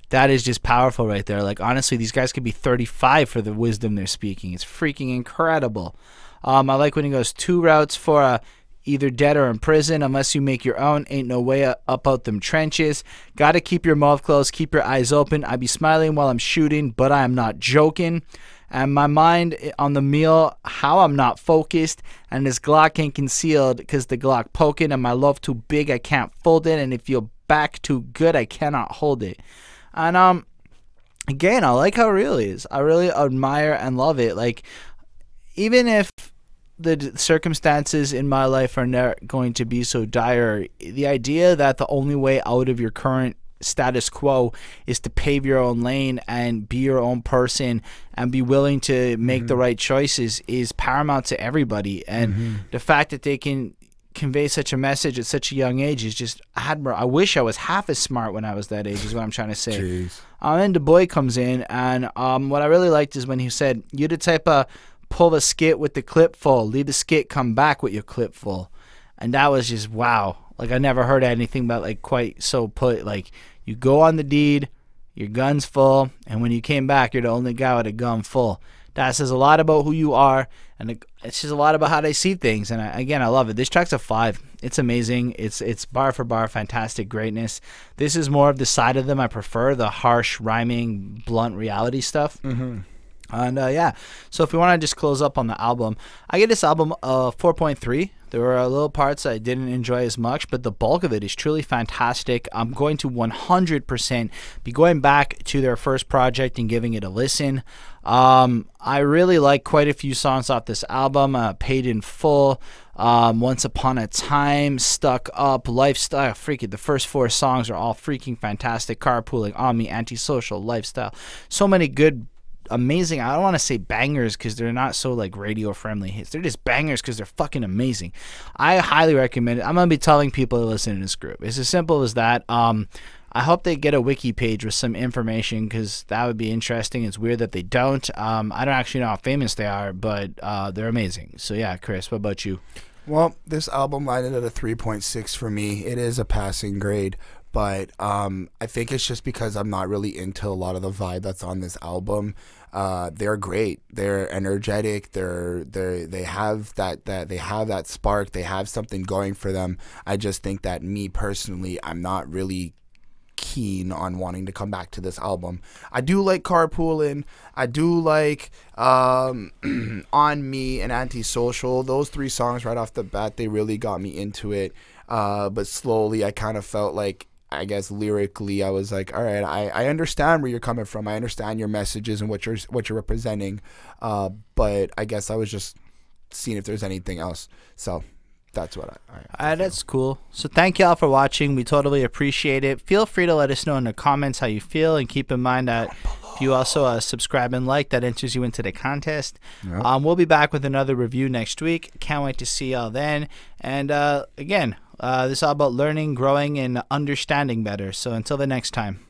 That is just powerful right there. Like, honestly, these guys could be 35 for the wisdom they're speaking. It's freaking incredible. I like when he goes 2 routes for either dead or in prison. Unless you make your own, ain't no way up out them trenches. Gotta keep your mouth closed, keep your eyes open. I be smiling while I'm shooting, but I am not joking. And my mind on the meal, how I'm not focused. And this Glock ain't concealed, because the Glock poking. And my love too big, I can't fold it. And if your back too good, I cannot hold it. And again, I like how real it is. I really admire and love it. Like, even if the circumstances in my life are not going to be so dire, the idea that the only way out of your current status quo is to pave your own lane and be your own person and be willing to make the right choices is paramount to everybody. And the fact that they can convey such a message at such a young age is just admirable. I wish I was half as smart when I was that age, is what I'm trying to say. And DaBoii comes in, and what I really liked is when he said, "You the type of pull the skit with the clip full, leave the skit, come back with your clip full." And that was just wow. Like, I never heard anything about like quite so put. Like, you go on the deed, your gun's full, and when you came back, you're the only guy with a gun full. That says a lot about who you are, and it's just a lot about how they see things. And again, I love it. This track's a 5. It's amazing. It's bar for bar fantastic greatness. This is more of the side of them I prefer, the harsh, rhyming, blunt reality stuff. And yeah, so if we want to just close up on the album, I give this album a 4.3. There were little parts I didn't enjoy as much, but the bulk of it is truly fantastic. I'm going to 100% be going back to their first project and giving it a listen. I really like quite a few songs off this album. Paid in Full, Once Upon a Time, Stuck Up, Lifestyle. Freaking, the first 4 songs are all freaking fantastic. Carpooling, On Me, Antisocial, Lifestyle. So many good, amazing, I don't want to say bangers because they're not so like radio friendly hits. They're just bangers because they're fucking amazing. I highly recommend it. I'm going to be telling people to listen to this group. It's as simple as that. I hope they get a wiki page with some information because that would be interesting. It's weird that they don't. I don't actually know how famous they are, but they're amazing. So yeah, Chris, what about you? Well, this album landed at a 3.6 for me. It is a passing grade, but I think it's just because I'm not really into a lot of the vibe that's on this album. They're great. They're energetic. They have that spark. They have something going for them. I just think that me personally, I'm not really keen on wanting to come back to this album. I do like Carpoolin. I do like On Me and Antisocial. Those 3 songs right off the bat, they really got me into it. But slowly I kind of felt like, I guess lyrically, I was like, all right, I understand where you're coming from. I understand your messages and what you're representing. But I guess I was just seeing if there's anything else. So that's what that's cool. So thank y'all for watching. We totally appreciate it. Feel free to let us know in the comments how you feel, and keep in mind that if you also subscribe and like, that enters you into the contest. Yep. We'll be back with another review next week. Can't wait to see y'all then. And again, this is all about learning, growing, and understanding better. So until the next time.